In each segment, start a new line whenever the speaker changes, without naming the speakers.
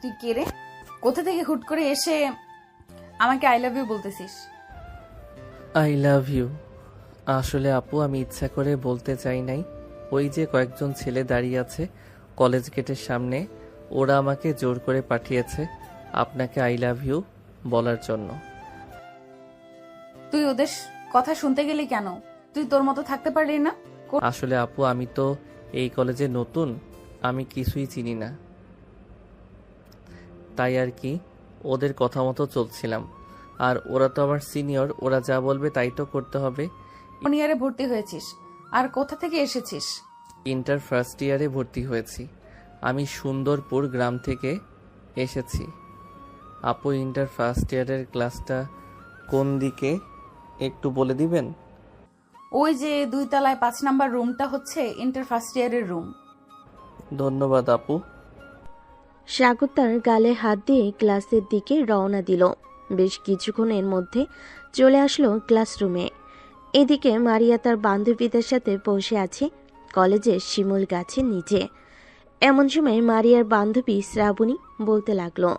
তুই কে রে? কোথা থেকে হুট করে এসে আমাকে আই লাভ ইউ বলতেছিস?
আই লাভ ইউ আসলে আপু আমি ইচ্ছা করে বলতে চাই নাই। ওই যে কয়েকজন ছেলে দাঁড়িয়ে আছে কলেজ গেটের সামনে, ওরা আমাকে জোর করে পাঠিয়েছে আপনাকে আই লাভ ইউ বলার জন্য।
তুই ওদের কথা শুনতে গেলি কেন? তুই তোর মতো থাকতে পারলি না?
আসলে আপু আমি তো এই কলেজে নতুন, আমি কিছুই চিনি না, তাই আর কি ওদের কথা মতো চলছিলাম। আর ওরা তো আমার সিনিয়র, ওরা যা বলবে তাই তো করতে হবে।
কোন ইয়ারে ভর্তি হয়েছিস আর কোথা থেকে এসেছিস?
ইন্টার ফার্স্ট ইয়ারে ভর্তি হয়েছি। আমি সুন্দরপুর গ্রাম থেকে এসেছি। আপু ইন্টার ফার্স্ট ইয়ারের ক্লাসটা কোন দিকে একটু বলে দিবেন?
ওই যে 2 তলায় 5 নাম্বার রুমটা হচ্ছে ইন্টার ফার্স্ট ইয়ারের রুম।
ধন্যবাদ আপু।
সাগর তার গালে হাত দিয়ে ক্লাসের দিকে রওনা দিল। বেশ কিছুক্ষণের মধ্যে চলে আসলো ক্লাসরুমে। এদিকে মারিয়া তার বান্ধবীদের সাথে বসে আছে কলেজের শিমুল গাছের নিচে। এমন সময় মারিয়ার বান্ধবী শ্রাবণী বলতে লাগলো,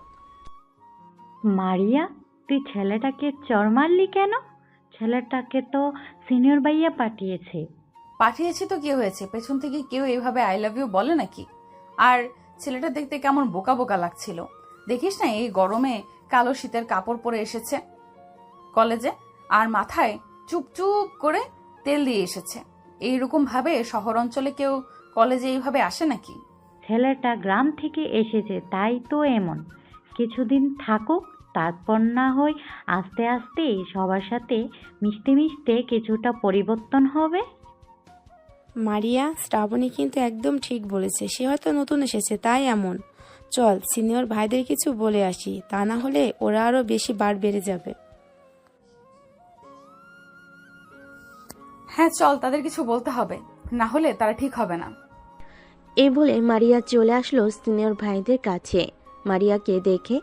মারিয়া, তুই ছেলেটাকে চর মারলি কেন? ছেলেটাকে তো সিনিয়র ভাইয়া পাঠিয়েছে।
পাঠিয়েছি তো কি হয়েছে? পেছন থেকে কেউ এইভাবে আই লাভ ইউ বলে নাকি? আর ছেলেটা দেখতে কেমন বোকা বোকা লাগছিল। দেখিস না এই গরমে কালো শীতের কাপড় পরে এসেছে কলেজে, আর মাথায় চুপচুপ করে তেল দিয়ে এসেছে। এইরকম ভাবে শহর অঞ্চলে কেউ কলেজে এইভাবে আসে নাকি?
ছেলেটা গ্রাম থেকে এসেছে তাই তো এমন। কিছুদিন থাকুক, তারপর না হয় আস্তে আস্তে সবার সাথে মিশতে মিশতে কিছুটা পরিবর্তন হবে।
মারিয়া, শ্রাবণী কিন্তু একদম ঠিক বলেছে। সে হয়তো নতুন এসেছে তাই এমন। চল সিনিয়র ভাইদের কিছু বলে আসি, তা না হলে ওরা আরো বেশি বার বেড়ে যাবে।
হ্যাঁ চল, তাদের কিছু বলতে হবে, না হলে তারা ঠিক হবে না।
এই বলে মারিয়া চলে আসলো সিনিয়র ভাইদের কাছে। মারিয়াকে দেখে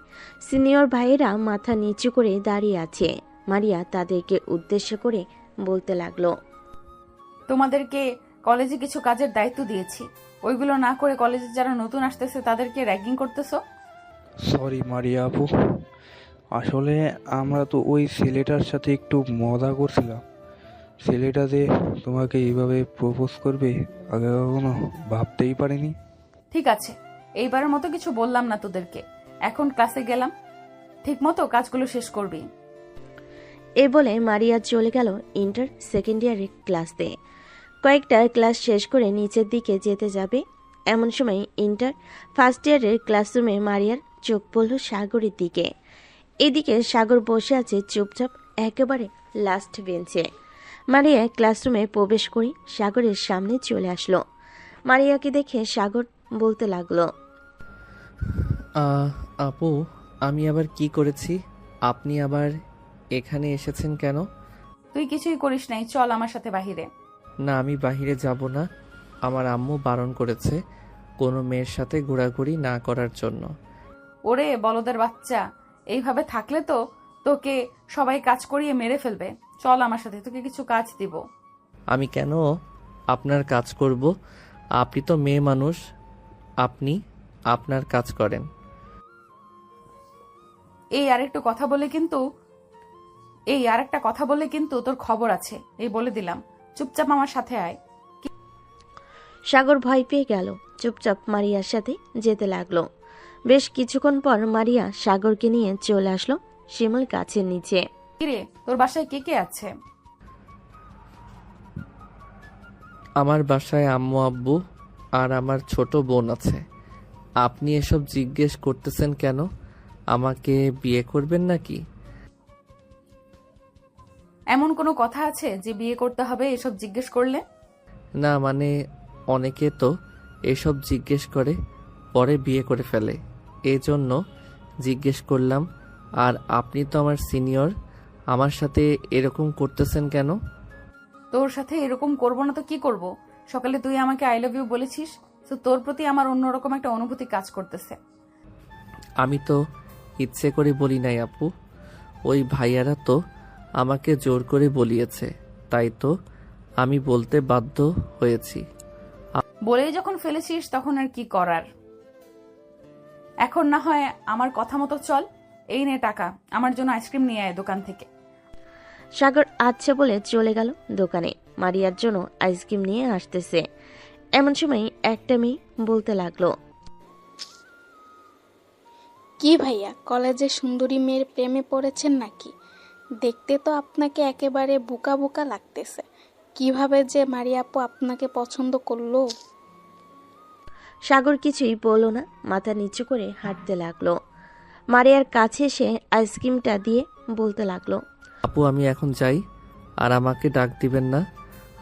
সিনিয়র ভাইয়েরা মাথা নিচু করে দাঁড়িয়ে আছে। মারিয়া তাদেরকে উদ্দেশ্য করে বলতে লাগলো,
তোমাদেরকে কলেজে কিছু কাজের দায়িত্ব দিয়েছি, ওইগুলো না করে কলেজে যারা নতুন আসতেছে তাদেরকে র্যাগিং করতেছো।
সরি মারিয়া আপু, আসলে আমরা তো ওই ছেলেটার সাথে একটু মজা করছিলাম। ছেলেটা যে তোমাকে এইভাবে প্রপোজ করবে আগে কখনো ভাবতেই পারিনি।
ঠিক আছে, এইবারের মতো কিছু বললাম না তোদেরকে। এখন ক্লাসে গেলাম, ঠিক মতো কাজগুলো শেষ করবি।
এ বলে মারিয়া চলে গেল ইন্টার সেকেন্ড ইয়ারের ক্লাসে। কয়েকটা ক্লাস শেষ করে নিচের দিকে যেতে যাবে এমন সময় ইন্টার ফার্স্ট ইয়ারের ক্লাসরুমে মারিয়ার চোখ পড়ল সাগরের দিকে। এদিকে সাগর বসে আছে চুপচাপ একেবারে লাস্ট বেঞ্চে। মারিয়া ক্লাসরুমে প্রবেশ করে সাগরের সামনে চলে আসলো। মারিয়াকে দেখে সাগর বলতে লাগলো,
আপু আমি আবার কি করেছি? আপনি আবার এখানে এসেছেন কেন?
তুই কিছুই করিস নাই, চল আমার সাথে বাহিরে।
না আমি বাইরে যাব না, আমার আম্মু বারণ করেছে কোনো মেয়ের সাথে ঘোরাঘুরি না করার জন্য।
ওরে বলদের বাচ্চা, এইভাবে থাকলে তো তোকে সবাই কাজ করিয়ে মেরে ফেলবে। চল আমার সাথে, তোকে কিছু কাজ দিব।
আমি কেন আপনার কাজ করব? আপনি তো মেয়ে মানুষ, আপনি আপনার কাজ করেন।
এই আরেকটা কথা বলে কিন্তু তোর খবর আছে, এই বলে দিলাম। চুপচাপ আমার সাথে আয়।
সাগর ভয় পেয়ে গেল, চুপচাপ মারিয়ার সাথে যেতে লাগলো। বেশ কিছুক্ষণ পর মারিয়া সাগরকে নিয়ে চলে আসলো শিমুল গাছের নিচে।
কিরে, তোর বাসায় কে কে আছে?
আমার বাসায় আম্মু আব্বু আর আমার ছোট বোন আছে। আপনি এসব জিজ্ঞেস করতেছেন কেন? আমাকে বিয়ে করবেন নাকি?
এমন কোনো কথা আছে যে বিয়ে করতে হবে এসব জিজ্ঞেস করলে?
না মানে অনেকে তো এসব জিজ্ঞেস করে পরে বিয়ে করে ফেলে, এই জন্য জিজ্ঞেস করলাম। আর আপনি তো আমার সিনিয়র, আমার সাথে এরকম করতেছেন কেন?
তোর সাথে এরকম করব না তো কি করব? সকালে তুই আমাকে আই লাভ ইউ বলেছিস, তো তোর প্রতি আমার অন্যরকম একটা অনুভূতি কাজ করতেছে।
আমি তো ইচ্ছে করে বলি নাই আপু, ওই ভাইয়ারা তো আমাকে জোর করে বলিয়েছে, তাই তো আমি বলতে বাধ্য হয়েছি।
বলেই যখন ফেলেছিস তখন আর কি করার। এখন না হয় আমার কথা মতো চল। এই নে টাকা, আমার জন্য আইসক্রিম নিয়ে আয় দোকান থেকে।
সাগর আচ্ছা বলে চলে গেল দোকানে। মারিয়ার জন্য আইসক্রিম নিয়ে আসতেছে। এমন সময় একটা মেয়ে বলতে লাগলো,
কি ভাইয়া, কলেজে সুন্দরী মেয়ের প্রেমে পড়েছেন নাকি? দেখতে তো আপনাকে একেবারে বোকা বোকা লাগতেছে। কিভাবে যে মারিয়া আপু আপনাকে পছন্দ করলো?
সাগর কিছুই বলল না, মাথা নিচু করে হাঁটতে লাগলো। মারিয়ার কাছে এসে আইসক্রিমটা দিয়ে বলতে লাগলো,
আপু আমি এখন যাই, আর আমাকে ডাক দিবেন না।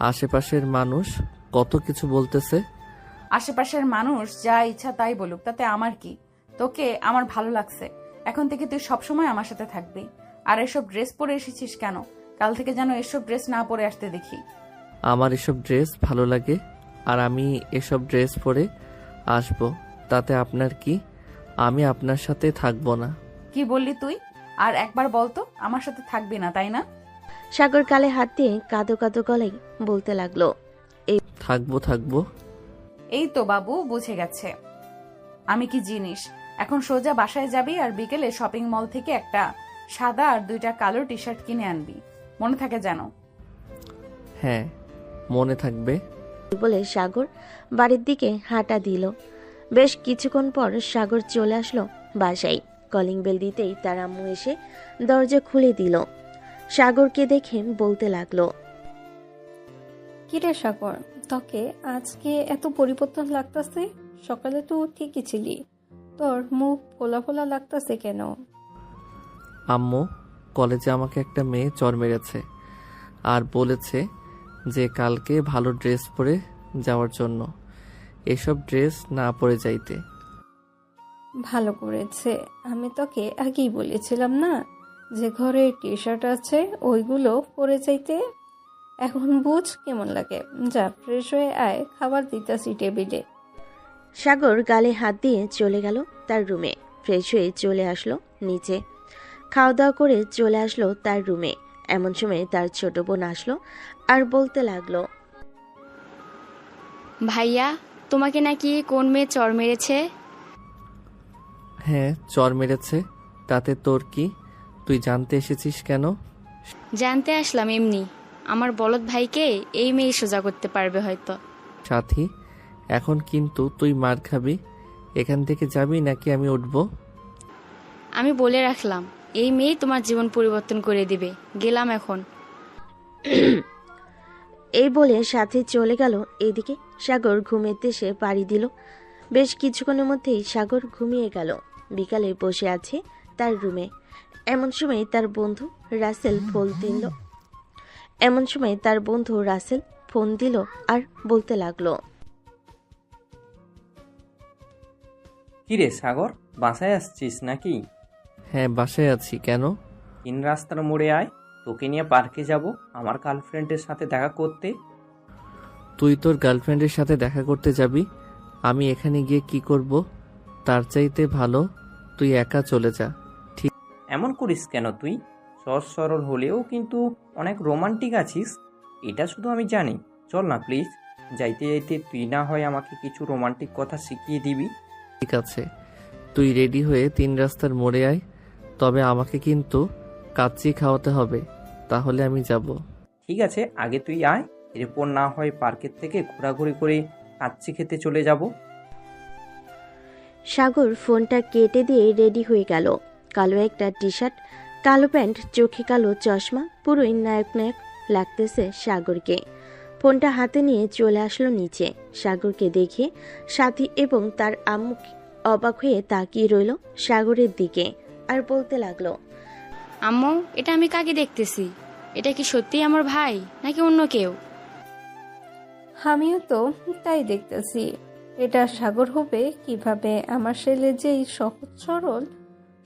আশেপাশের মানুষ কত কিছু বলতেছে।
আশেপাশের মানুষ যা ইচ্ছা তাই বলুক, তাতে আমার কি? তোকে আমার ভালো লাগছে, এখন থেকে তুই সবসময় আমার সাথে থাকবি। আর এসব ড্রেস পরে এসেছিস কেন? কাল থেকে যেন এসব ড্রেস না পরে আসতে দেখি।
আমার এসব ড্রেস ভালো লাগে, আর আমি এসব ড্রেস পরে আসবো, তাতে আপনার কি? আমি আপনার সাথে থাকবো না।
কি বললি তুই? আর একবার বলতো, আমার সাথে থাকবি না তাই না?
সাগর গালে হাত দিয়ে কাঁদো কাঁদো গলায় বলতে লাগলো,
থাকবো থাকবো।
এই তো বাবু বুঝে গেছে আমি কি জিনিস। এখন সোজা বাসায় যাবি আর বিকেলে শপিং মল থেকে একটা সাদা আর 2টা কালো টি শার্ট কিনে আনবি, মনে থাকে যেন।
হ্যাঁ মনে থাকবে।
বলে সাগর বাড়ির দিকে হাঁটা দিল। বেশ কিছুক্ষণ পর সাগর চলে আসলো বাসায়। কলিং বেল দিতেই তার আম্মু এসে দরজা খুলে দিল। সাগরকে দেখে বলতে লাগলো,
কিরে সাগর, তোকে আজকে এত পরিবর্তন লাগতাছে? সকালে তো ঠিকই ছিলি, তোর মুখ ফোলা ফোলা লাগতাছে কেন?
আম্মু, কলেজে আমাকে একটা মেয়ে চর মেরেছে আর বলেছে যে কালকে ভালো ড্রেস পরে যাওয়ার জন্য, এসব ড্রেস না পরে যাইতে।
ভালো করেছে, আমি তোকে আগেই বলেছিলাম না যে ঘরে টি শার্ট আছে ওইগুলো পরে যাইতে। এখন বুঝ কেমন লাগে। যা ফ্রেশ হয়ে আয়, খাবার দিতাছি টেবিলে।
সাগর গালে হাত দিয়ে চলে গেল তার রুমে। ফ্রেশ হয়ে চলে আসলো নিচে। খাওয়া দাওয়া করে চলে আসলো তার রুমে। এমন সময় তার ছোট বোন আসলো আর বলতে লাগলো,
ভাইয়া, তোমাকে নাকি কোন মেয়ে চর মেরেছে?
হ্যাঁ চর মেরেছে, তাতে তোর কি? তুই জানতে এসেছিস কেন?
জানতে আসলাম এমনি। আমার বলদ ভাইকে এই মেয়ে সোজা করতে পারবে হয়তো।
সাথী, এখন কিন্তু তুই মার খাবি। এখান থেকে যাবি নাকি আমি উঠবো?
আমি বলে রাখলাম, এই মেয়ে তোমার জীবন পরিবর্তন করে দিবে। গেলাম এখন।
এই বলে সাথে চলে গেল। এদিকে সাগর ঘুমের দেশে পাড়ি দিল। বেশ কিছুক্ষণের মধ্যেই সাগর ঘুমিয়ে গেল। বিকালে বসে আছে তার রুমে। এমন সময় তার বন্ধু রাসেল ফোন দিল আর বলতে লাগলো,
কিরে সাগর, বাসায় আসছিস নাকি?
হ্যাঁ বাসায় আছি। কেন?
তিন রাস্তার মোড়ে আয়, তোকে নিয়ে পার্কে যাব আমার গার্লফ্রেন্ডের সাথে দেখা করতে।
তুই তোর গার্লফ্রেন্ডের সাথে দেখা করতে যাবি? আমি এখানে গিয়ে কি করব? তার চাইতে ভালো তুই একা চলে যা।
এমন করিস কেন তুই? সহজ সরল হলেও কিন্তু অনেক রোমান্টিক আছিস, এটা শুধু আমি জানি। চল না প্লিজ, যাইতে যাইতে তুই না হয় আমাকে কিছু রোমান্টিক কথা শিখিয়ে দিবি।
ঠিক আছে, তুই রেডি হয়ে তিন রাস্তার মোড়ে আয়, তবে আমাকে কিন্তু কাচ্চি খাওয়াতে হবে, তাহলে আমি যাব।
ঠিক আছে, আগে তুই আয়, এরপর না হয় পার্কের থেকে ঘোরাঘুরি করে কাচ্চি খেতে চলে যাব।
সাগর ফোনটা কেটে দিয়ে রেডি হয়ে গেল। কালো একটা টি শার্ট, কালো প্যান্ট, চোখে কালো চশমা, পুরোই নায়ক নায়ক লাগতেছে সাগরকে। ফোনটা হাতে নিয়ে চলে আসলো নিচে। সাগরকে দেখে সাথী এবং তার আম্মু অবাক হয়ে তাকিয়ে রইল সাগরের দিকে আর বলতে লাগলো,
আম্মু, এটা আমি কাকে দেখতেছি? এটা কি সত্যিই আমার ভাই নাকি অন্য কেউ?
আমিও তো তাই দেখতেছি। এটা সাগর হবে কিভাবে? আমার ছেলে যেই সহজ সরল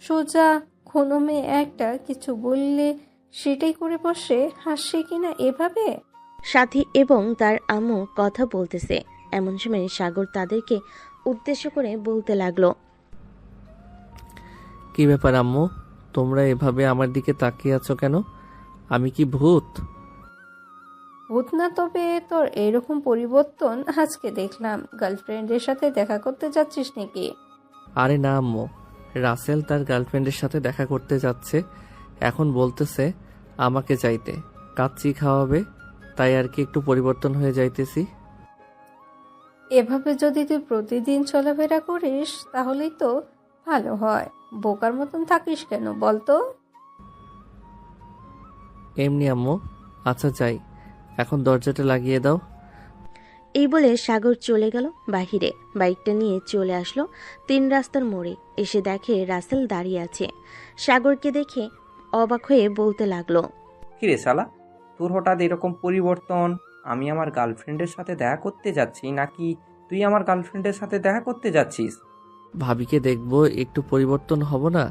সোজা, কোনো মেয়ে একটা কিছু বললে সেটাই করে বসে, হাসে কিনা এভাবে।
সাথী এবং তার আম্মু কথা বলতেছে। এমন সময় সাগর তাদেরকে উদ্দেশ্য করে বলতে লাগলো,
কি ব্যাপার আম্মু, তোমরা এভাবে আমার দিকে তাকিয়ে আছো কেন? আমি কি ভূত?
ভূত না, তবে তোর এইরকম পরিবর্তন আজকে দেখলাম। গার্লফ্রেন্ডের সাথে দেখা করতে যাচ্ছিস নাকি?
আরে না আম্মু, রাসেল তার গার্লফ্রেন্ডের সাথে দেখা করতে যাচ্ছে, এখন বলতেছে আমাকে চাইতে, কাচ্চি খাওয়াবে, তাই আর কি একটু পরিবর্তন হয়ে যাইতেছি।
এভাবে যদি তুই প্রতিদিন চলাফেরা করিস তাহলেই তো ভালো হয়। বোকার মতন থাকিস কেন বলতো?
এমনি আম্মু। আচ্ছা যাই, এখন দরজাটা লাগিয়ে দাও।
এই বলে সাগর চলে গেল বাহিরে। বাইকটা নিয়ে চলে আসলো 3 রাস্তার মোড়ে। এসে দেখে রাসেল দাঁড়িয়ে আছে। সাগরকে দেখে অবাক হয়ে বলতে লাগলো,
কিরে শালা, তোর হঠাৎ এরকম পরিবর্তন? আমি আমার গার্লফ্রেন্ডের সাথে দেখা করতে যাচ্ছি নাকি তুই আমার গার্লফ্রেন্ডের সাথে দেখা করতে যাচ্ছিস?
ভাবিকে দেখবো, একটু পরিবর্তন হব না,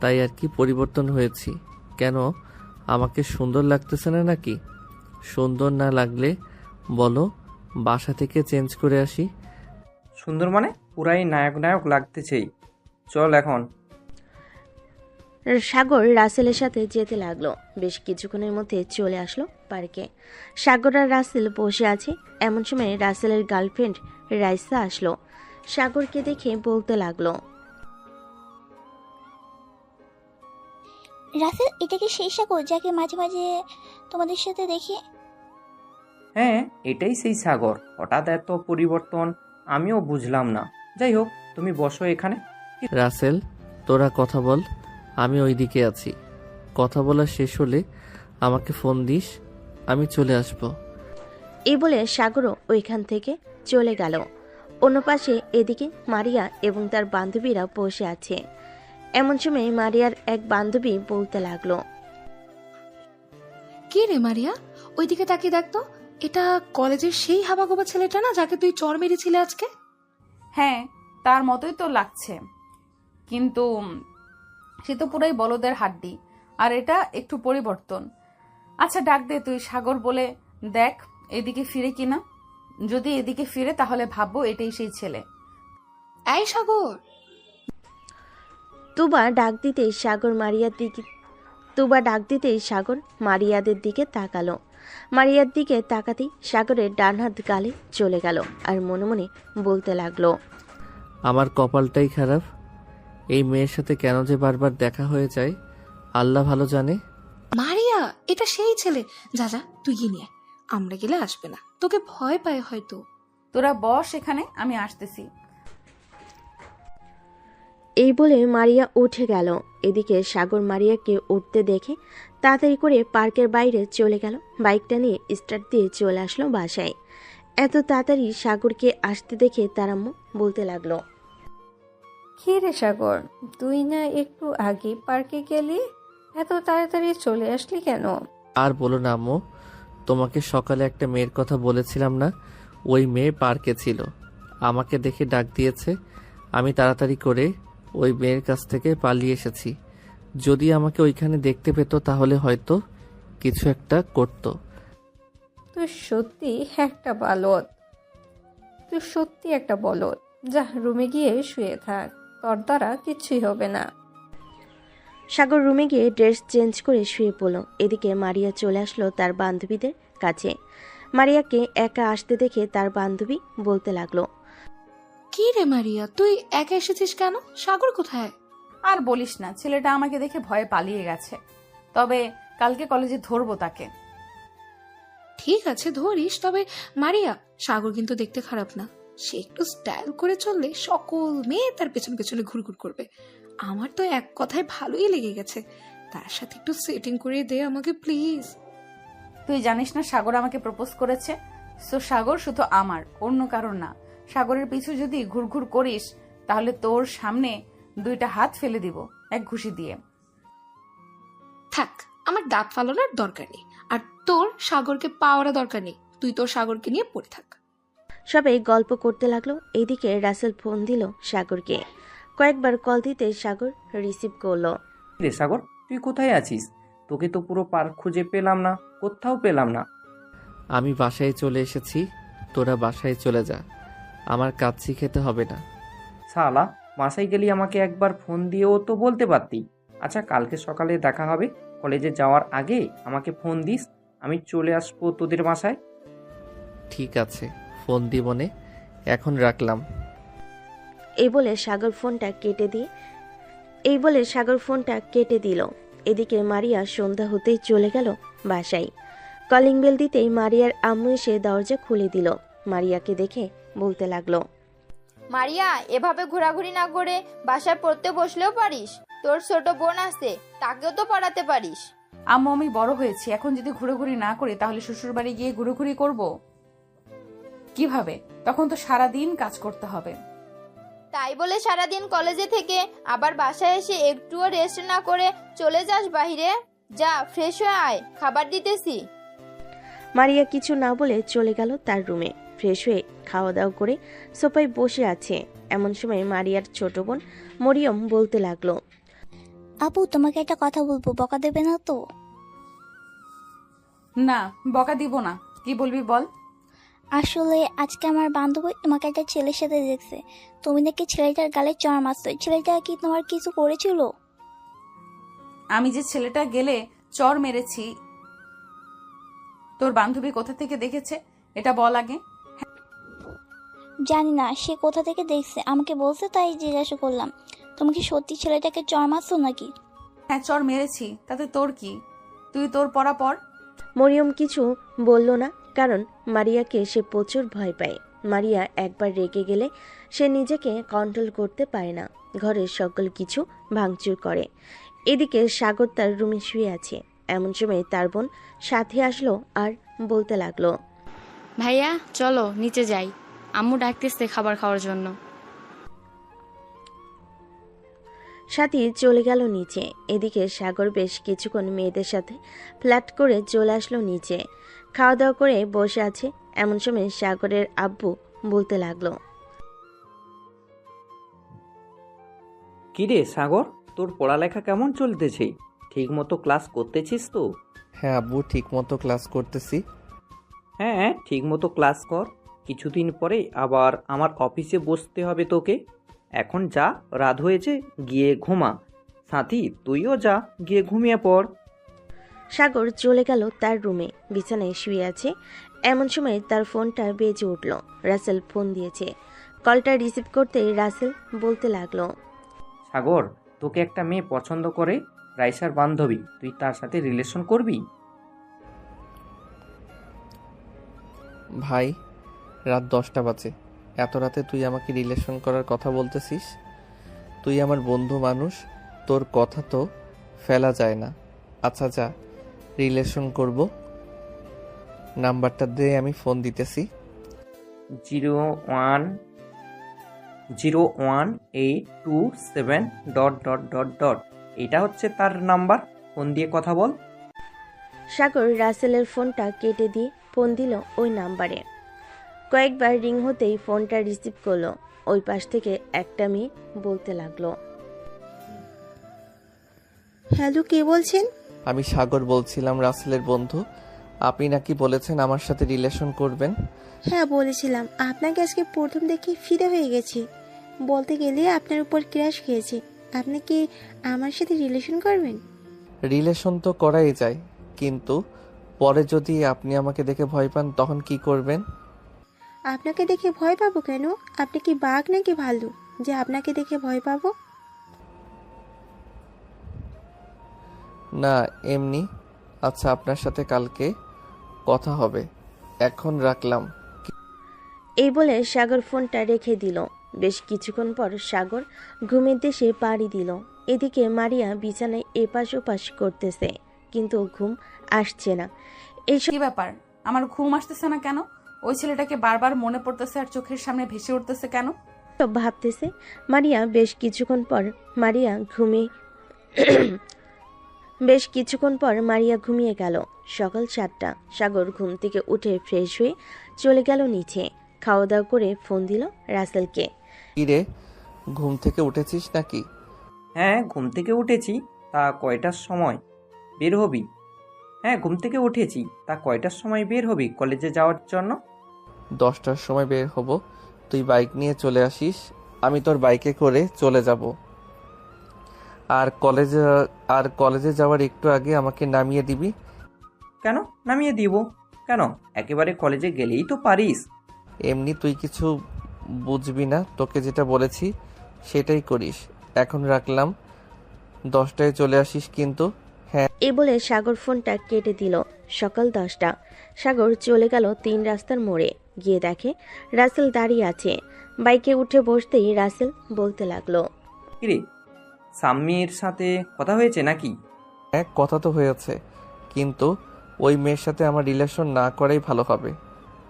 তাই আর কি পরিবর্তন হয়েছি। কেন, আমাকে সুন্দর লাগতেছে না নাকি? সুন্দর না লাগলে বলো, বাসা থেকে চেঞ্জ করে আসি।
সুন্দর মানে পুরাই নায়ক নায়ক লাগতেছেই। চল এখন।
সাগর রাসেলের সাথে যেতে লাগলো। বেশ কিছুক্ষণের মধ্যে চলে আসলো পার্কে। সাগর আর রাসেল বসে আছে। এমন সময় রাসেলের গার্লফ্রেন্ড রাইসা আসলো। সাগরকে দেখে বলতে লাগলো,
রাসেল, এটা কি সেই সাগর যাকে মাঝে মাঝে তোমাদের সাথে দেখি?
হ্যাঁ, এটাই সেই সাগর। হঠাৎ এত পরিবর্তন আমিও বুঝলাম না। যাই হোক, তুমি বসো এখানে।
রাসেল, তোরা কথা বল, আমি ওইদিকে আছি। কথা বলা শেষ হলে আমাকে ফোন দিস, আমি চলে আসব।
এই বলে সাগরও ওইখান থেকে চলে গেল। অন্য পাশে এদিকে মারিয়া এবং তার বান্ধবীরা বসে আছে। এমন সময় মারিয়ার এক বান্ধবী বলতে লাগলো,
কি রে মারিয়া, ওইদিকে তাকিয়ে দেখতো, এটা কলেজের সেই হাবাগোবা ছেলেটা না যাকে তুই চড় মেরেছিলে আজকে?
হ্যাঁ, তার মতোই তো লাগছে, কিন্তু সে তো পুরাই বলদের হাড্ডি, আর এটা একটু পরিবর্তন। আচ্ছা ডাক দে তুই সাগর বলে, দেখ এদিকে ফিরে কিনা। যদি এদিকে ফিরে তাহলে ভাববো এটাই সেই ছেলে।
এই সাগর।
তুবা ডাক দিতেই সাগর মারিয়াদের দিকে তাকালো। মারিয়ার দিকে তাকাতেই সাগরের ডান হাত গালে চলে গেল আর মনে মনে বলতে লাগলো,
আমার কপালটাই খারাপ, এই মেয়ের সাথে কেন যে বারবার দেখা হয়ে যায় আল্লাহ ভালো জানে।
মারিয়া, এটা সেই ছেলে। যা যা, তুই গিয়ে নিয়ে, আমরা গেলে আসবে না, তোকে ভয় পায় হয়তো।
তোরা বস এখানে, আমি আসতেছি।
এই বলে মারিয়া উঠে গেল। এদিকে সাগর মারিয়াকে উঠতে দেখে তাড়াতাড়ি করে পার্কের বাইরে চলে গেল। বাইকটা নিয়ে স্টার্ট দিয়ে চলে আসলো বাসায়। এত তাড়াতাড়ি সাগরকে আসতে দেখে তার আম্মু বলতে লাগলো,
কি রে সাগর, তুই না একটু আগে পার্কে গেলি, এত তাড়াতাড়ি চলে আসলি কেন?
আর বলো না আম্মু, তোমাকে সকালে একটা মেয়ের কথা বলেছিলাম না, ওই মেয়ে পার্কে ছিল, আমাকে দেখে ডাক দিয়েছে। আমি তাড়াতাড়ি করে ওই মেয়ের কাছ থেকে পালিয়ে এসেছি। যদি আমাকে ওইখানে দেখতে পেত তাহলে হয়তো কিছু একটা করত।
তুই সত্যি একটা বলদ। যা, রুমে গিয়ে শুয়ে থাক, তোর দ্বারা কিচ্ছুই হবে না।
সাগর রুমে গিয়ে ড্রেস চেঞ্জ করে শুয়ে পড়ল। এদিকে মারিয়া চলে আসলো তার বান্ধবীদের কাছে। মারিয়াকে একা আসতে দেখে তার বান্ধবী বলতে লাগলো,
কি রে মারিয়া, তুই একা এসেছিস কেন? সাগর কোথায়?
আর বলিস না, ছেলেটা আমাকে দেখে ভয়ে পালিয়ে গেছে। তবে কালকে কলেজে ধরবো তাকে।
ঠিক আছে, ধরিস, তবে মারিয়া, সাগর কিন্তু দেখতে খারাপ না। সে একটু স্টাইল করে চললে সকল মেয়ে তার পেছন পেছনে ঘুরঘুর করবে। আমার তো এক কথায় ভালোই লেগে গেছে। তার সাথে একটু সেটিং করে দে আমাকে প্লিজ।
তুই জানিস না সাগর আমাকে প্রপোজ করেছে? সো সাগর শুধু আমার, অন্য কারণ না। সাগরের পিছু যদি ঘুরঘুর করিস তাহলে তোর সামনে 2টা হাত ফেলে দিব এক ঘুষি দিয়ে।
থাক, আমার দাঁত ফালানোর দরকার নেই, আর তোর সাগরকে পাওয়ার দরকার নেই। তুই তোর সাগরকে নিয়ে পড়ে থাক।
সবাই গল্প করতে লাগলো। এইদিকে রাসেল ফোন দিল সাগরকে। কয়েকবার কল দিতে সাগর রিসিভ করলো।
রে সাগর, তুই কোথায় আছিস? তোকে তো পুরো পার্ক খুঁজে পেলাম না, কোথাও পেলাম না।
আমি বাসায় চলে এসেছি, তোরা বাসায় চলে যা, আমার কাচ্চি খেতে হবে না।
শালা, বাসায় গেলি আমাকে একবার ফোন দিয়েও তো বলতে পারতি। আচ্ছা, কালকে সকালে দেখা হবে, কলেজে যাওয়ার আগে আমাকে ফোন দিস, আমি চলে আসবো তোদের বাসায়।
ঠিক আছে, ফোন দিবনে, এখন রাখলাম।
এই বলে সাগর ফোনটা কেটে দিল। এদিকে মারিয়া সন্ধ্যা হতেই চলে গেল বাসায়। কলিং বেল দিতেই মারিয়ার আম্মু এসে দরজা খুলে দিল। মারিয়াকে দেখে বলতে লাগলো,
মারিয়া, এভাবে ঘোরাঘুরি না করে বাসায় পড়তে বসলেও পারিস। তোর ছোট বোন আছে, তাকেও তো পড়াতে পারিস।
আম্মু, আমি বড় হয়েছি, এখন যদি ঘুরোঘুরি না করি তাহলে শ্বশুর বাড়ি গিয়ে ঘুরোঘুরি করব কিভাবে? তখন তো সারাদিন কাজ করতে হবে।
তাই বলে সারাদিন কলেজে থেকে আবার বাসায় এসে একটুও রেস্ট না করে চলে যাস বাহিরে? যা, ফ্রেশ হয়ে আয়, খাবার দিতেছি।
মারিয়া কিছু না বলে চলে গেল তার রুমে। ফ্রেশ হয়ে খাওয়া দাওয়া করে সোফায় বসে আছে। এমন সময় মারিয়ার ছোট বোন মরিয়ম বলতে লাগলো,
আপু তোমাকে একটা কথা বলবো, বকা দেবে না তো?
না, বকা দিব না। কি বলবি বল।
আসলে আজকে আমার বান্ধবী তোমাকে একটা ছেলের সাথে দেখছে। তুমি নাকি ছেলেটার গালে চড় মারছো। ছেলেটা কি তোমার কিছু করেছিল?
আমি যে ছেলেটা গেলে চর মেরেছি, তোর বান্ধবী কোথা থেকে দেখেছে এটা বল আগে।
জানি না সে কোথা থেকে দেখছে, আমাকে বলছে, তাই জিজ্ঞাসা করলাম। তুমি কি সত্যি ছেলেটাকে চড় মারছো নাকি?
হ্যাঁ, চর মেরেছি, তাতে তোর কি? তুই তোর পড়া পর।
মরিয়ম কিছু বলল না, কারণ মারিয়াকে সে প্রচুর ভয় পায়। মারিয়া একবার রেগে গেলে সে নিজেকে কন্ট্রোল করতে পারে না, ঘরের সকল কিছু ভাঙচুর করে। এদিকে সাগর তার রুমে শুয়ে আছে। এমন সময় তার বোন সাথে আসলো আর বলতে লাগলো,
ভাইয়া চলো নিচে যাই, আম্মু ডাকতেছে খাবার খাওয়ার জন্য।
সাথী চলে গেল নিচে। এদিকে সাগর বেশ কিছুক্ষণ মেয়েদের সাথে ফ্ল্যাট করে চলে আসলো নিচে। খাওয়া দাওয়া করে বসে আছে। এমন সময় সাগরের আব্বু বলতে লাগলো,
কিরে সাগর, তোর পড়ালেখা কেমন চলতেছে? ঠিক মতো ক্লাস করতেছিস তো?
হ্যাঁ আব্বু, ঠিক মতো ক্লাস করতেছি।
হ্যাঁ, ঠিক মতো ক্লাস কর। কিছুদিন পরে আবার আমার অফিসে বসতে হবে তোকে। এখন যা, রাত হয়েছে, গিয়ে ঘুমা। সাথী, তুইও যা, গিয়ে ঘুমিয়ে পড়।
সাগর চলে গেল তার রুমে। বিছানায় শুয়ে আছে। এমন সময় তার ফোনটা বেজে উঠল। রাসেল ফোন দিয়েছে। কলটা রিসিভ করতে রাসেল বলতে লাগলো,
সাগর, তোকে একটা মেয়ে পছন্দ করে, রাইসার বান্ধবী। তুই তার সাথে রিলেশন করবি?
ভাই, রাত 10টা বাজে, এত রাতে তুই আমাকে রিলেশন করার কথা বলতেছিস? তুই আমার বন্ধু মানুষ, তোর কথা তো ফেলা যায় না। আচ্ছা যা, রিলেশন করব। নাম্বারটা দিয়ে আমি ফোন দিতেছি।
01827... এটা হচ্ছে তার নাম্বার। ফোন দিয়ে কথা বল।
সাগর রাসেলের ফোনটা কেটে দিয়ে ফোন দিল ওই নাম্বারে। কয়েকবার রিং হতেই ফোনটা রিসিভ করলো। ওই পাশ থেকে একটা মেয়ে বলতে লাগলো,
হ্যালো, কে বলছেন?
আমি সাগর বলছিলাম, রাসেলের বন্ধু। আপনি নাকি বলেছেন আমার সাথে রিলেশন করবেন?
হ্যাঁ বলেছিলাম, আপনাকে আজকে প্রথম দেখে ফিদা হয়ে গেছি। বলতে গেলে আপনার উপর ক্র্যাশ খেয়েছে। আপনি কি আমার সাথে রিলেশন করবেন?
রিলেশন তো করাই যায়, কিন্তু পরে যদি আপনি আমাকে দেখে ভয় পান তখন কি করবেন?
আপনাকে দেখে ভয় পাবো কেন? আপনি কি বাঘ নাকি ভালু যে আপনাকে দেখে ভয় পাবো?
না, এমনি। আচ্ছা, আপনার সাথে কালকে কথা হবে, এখন রাখলাম।
এই বলে সাগর ফোনটা রেখে দিল। বেশ কিছুক্ষণ পর সাগর ঘুমের দেশে পাড়ি দিল। এদিকে মারিয়া বিছানায় এপাশ ওপাশ করতেছে, কিন্তু ঘুম আসছে না।
কি ব্যাপার, আমার ঘুম আসতেছে না কেন? ওই ছেলেটাকে বারবার মনে পড়তেছে আর চোখের সামনে ভেসে উঠতেছে কেন?
সব ভাবতেছে মারিয়া। বেশ কিছুক্ষণ পর মারিয়া ঘুমিয়ে গেল। সকাল 7টা। সাগর ঘুম থেকে উঠে ফ্রেশ হয়ে চলে গেল নিচে। খাওয়া দাওয়া করে ফোন দিল রাসেলকে।
কি রে, ঘুম থেকে উঠেছিস নাকি?
হ্যাঁ, ঘুম থেকে উঠেছি। তা কয়টার সময় বের হবি? হ্যাঁ, ঘুম থেকে উঠেছি। তা কয়টার সময় বের হবি কলেজে যাওয়ার জন্য?
10টার সময় বের হব। তুই বাইক নিয়ে চলে আসিস, আমি তোর বাইকে করে চলে যাব। আর কলেজে যাওয়ার একটু আগে আমাকে নামিয়ে দিবি।
কেন নামিয়ে দিব? কেন, একেবারে কলেজে গেলেই তো পারিস।
এমনি তুই কিছু বুঝবি না, তোকে যেটা বলেছি সেটাই করিস। এখন রাখলাম, 10টায় চলে আসিস কিন্তু। হ্যাঁ।
এ বলে সাগর ফোনটা কেটে দিল। সকাল 10টা। সাগর চলে গেল 3 রাস্তার মোড়ে। গিয়ে দেখে রাসেল দাঁড়িয়ে আছে। বাইকে উঠে বসতেই রাসেল বলতে লাগলো,
কিরে, সাম্মির সাথে কথা হয়েছে নাকি?
হ্যাঁ, কথা তো হয়েছে, কিন্তু ওই মেয়ের সাথে আমার রিলেশন না করাই ভালো হবে।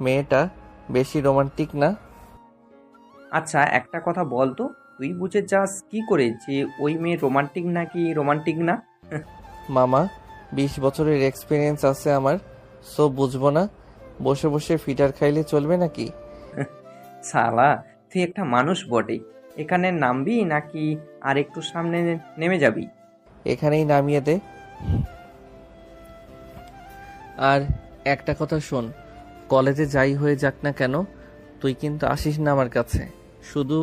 মেয়েটা বেশি রোমান্টিক না।
আচ্ছা, একটা কথা বল তো, তুই বুঝে যাস কি করে যে ওই মেয়ে রোমান্টিক নাকি রোমান্টিক না?
মামা, 20 বছরের এক্সপিরিয়েন্স আছে আমার, সো বুঝবো না? বসে বসে ফিটার খাইলে চলবে নাকি?
শালা, তুই একটা মানুষ বটে। এখানে নামবি নাকি আর একটু সামনে নেমে যাবি?
এখানেই নামিয়ে দে। আর একটা কথা শোন, কলেজে যাই হয়ে যাক না কেন, তুই কিন্তু আসিস না আমার কাছে, শুধু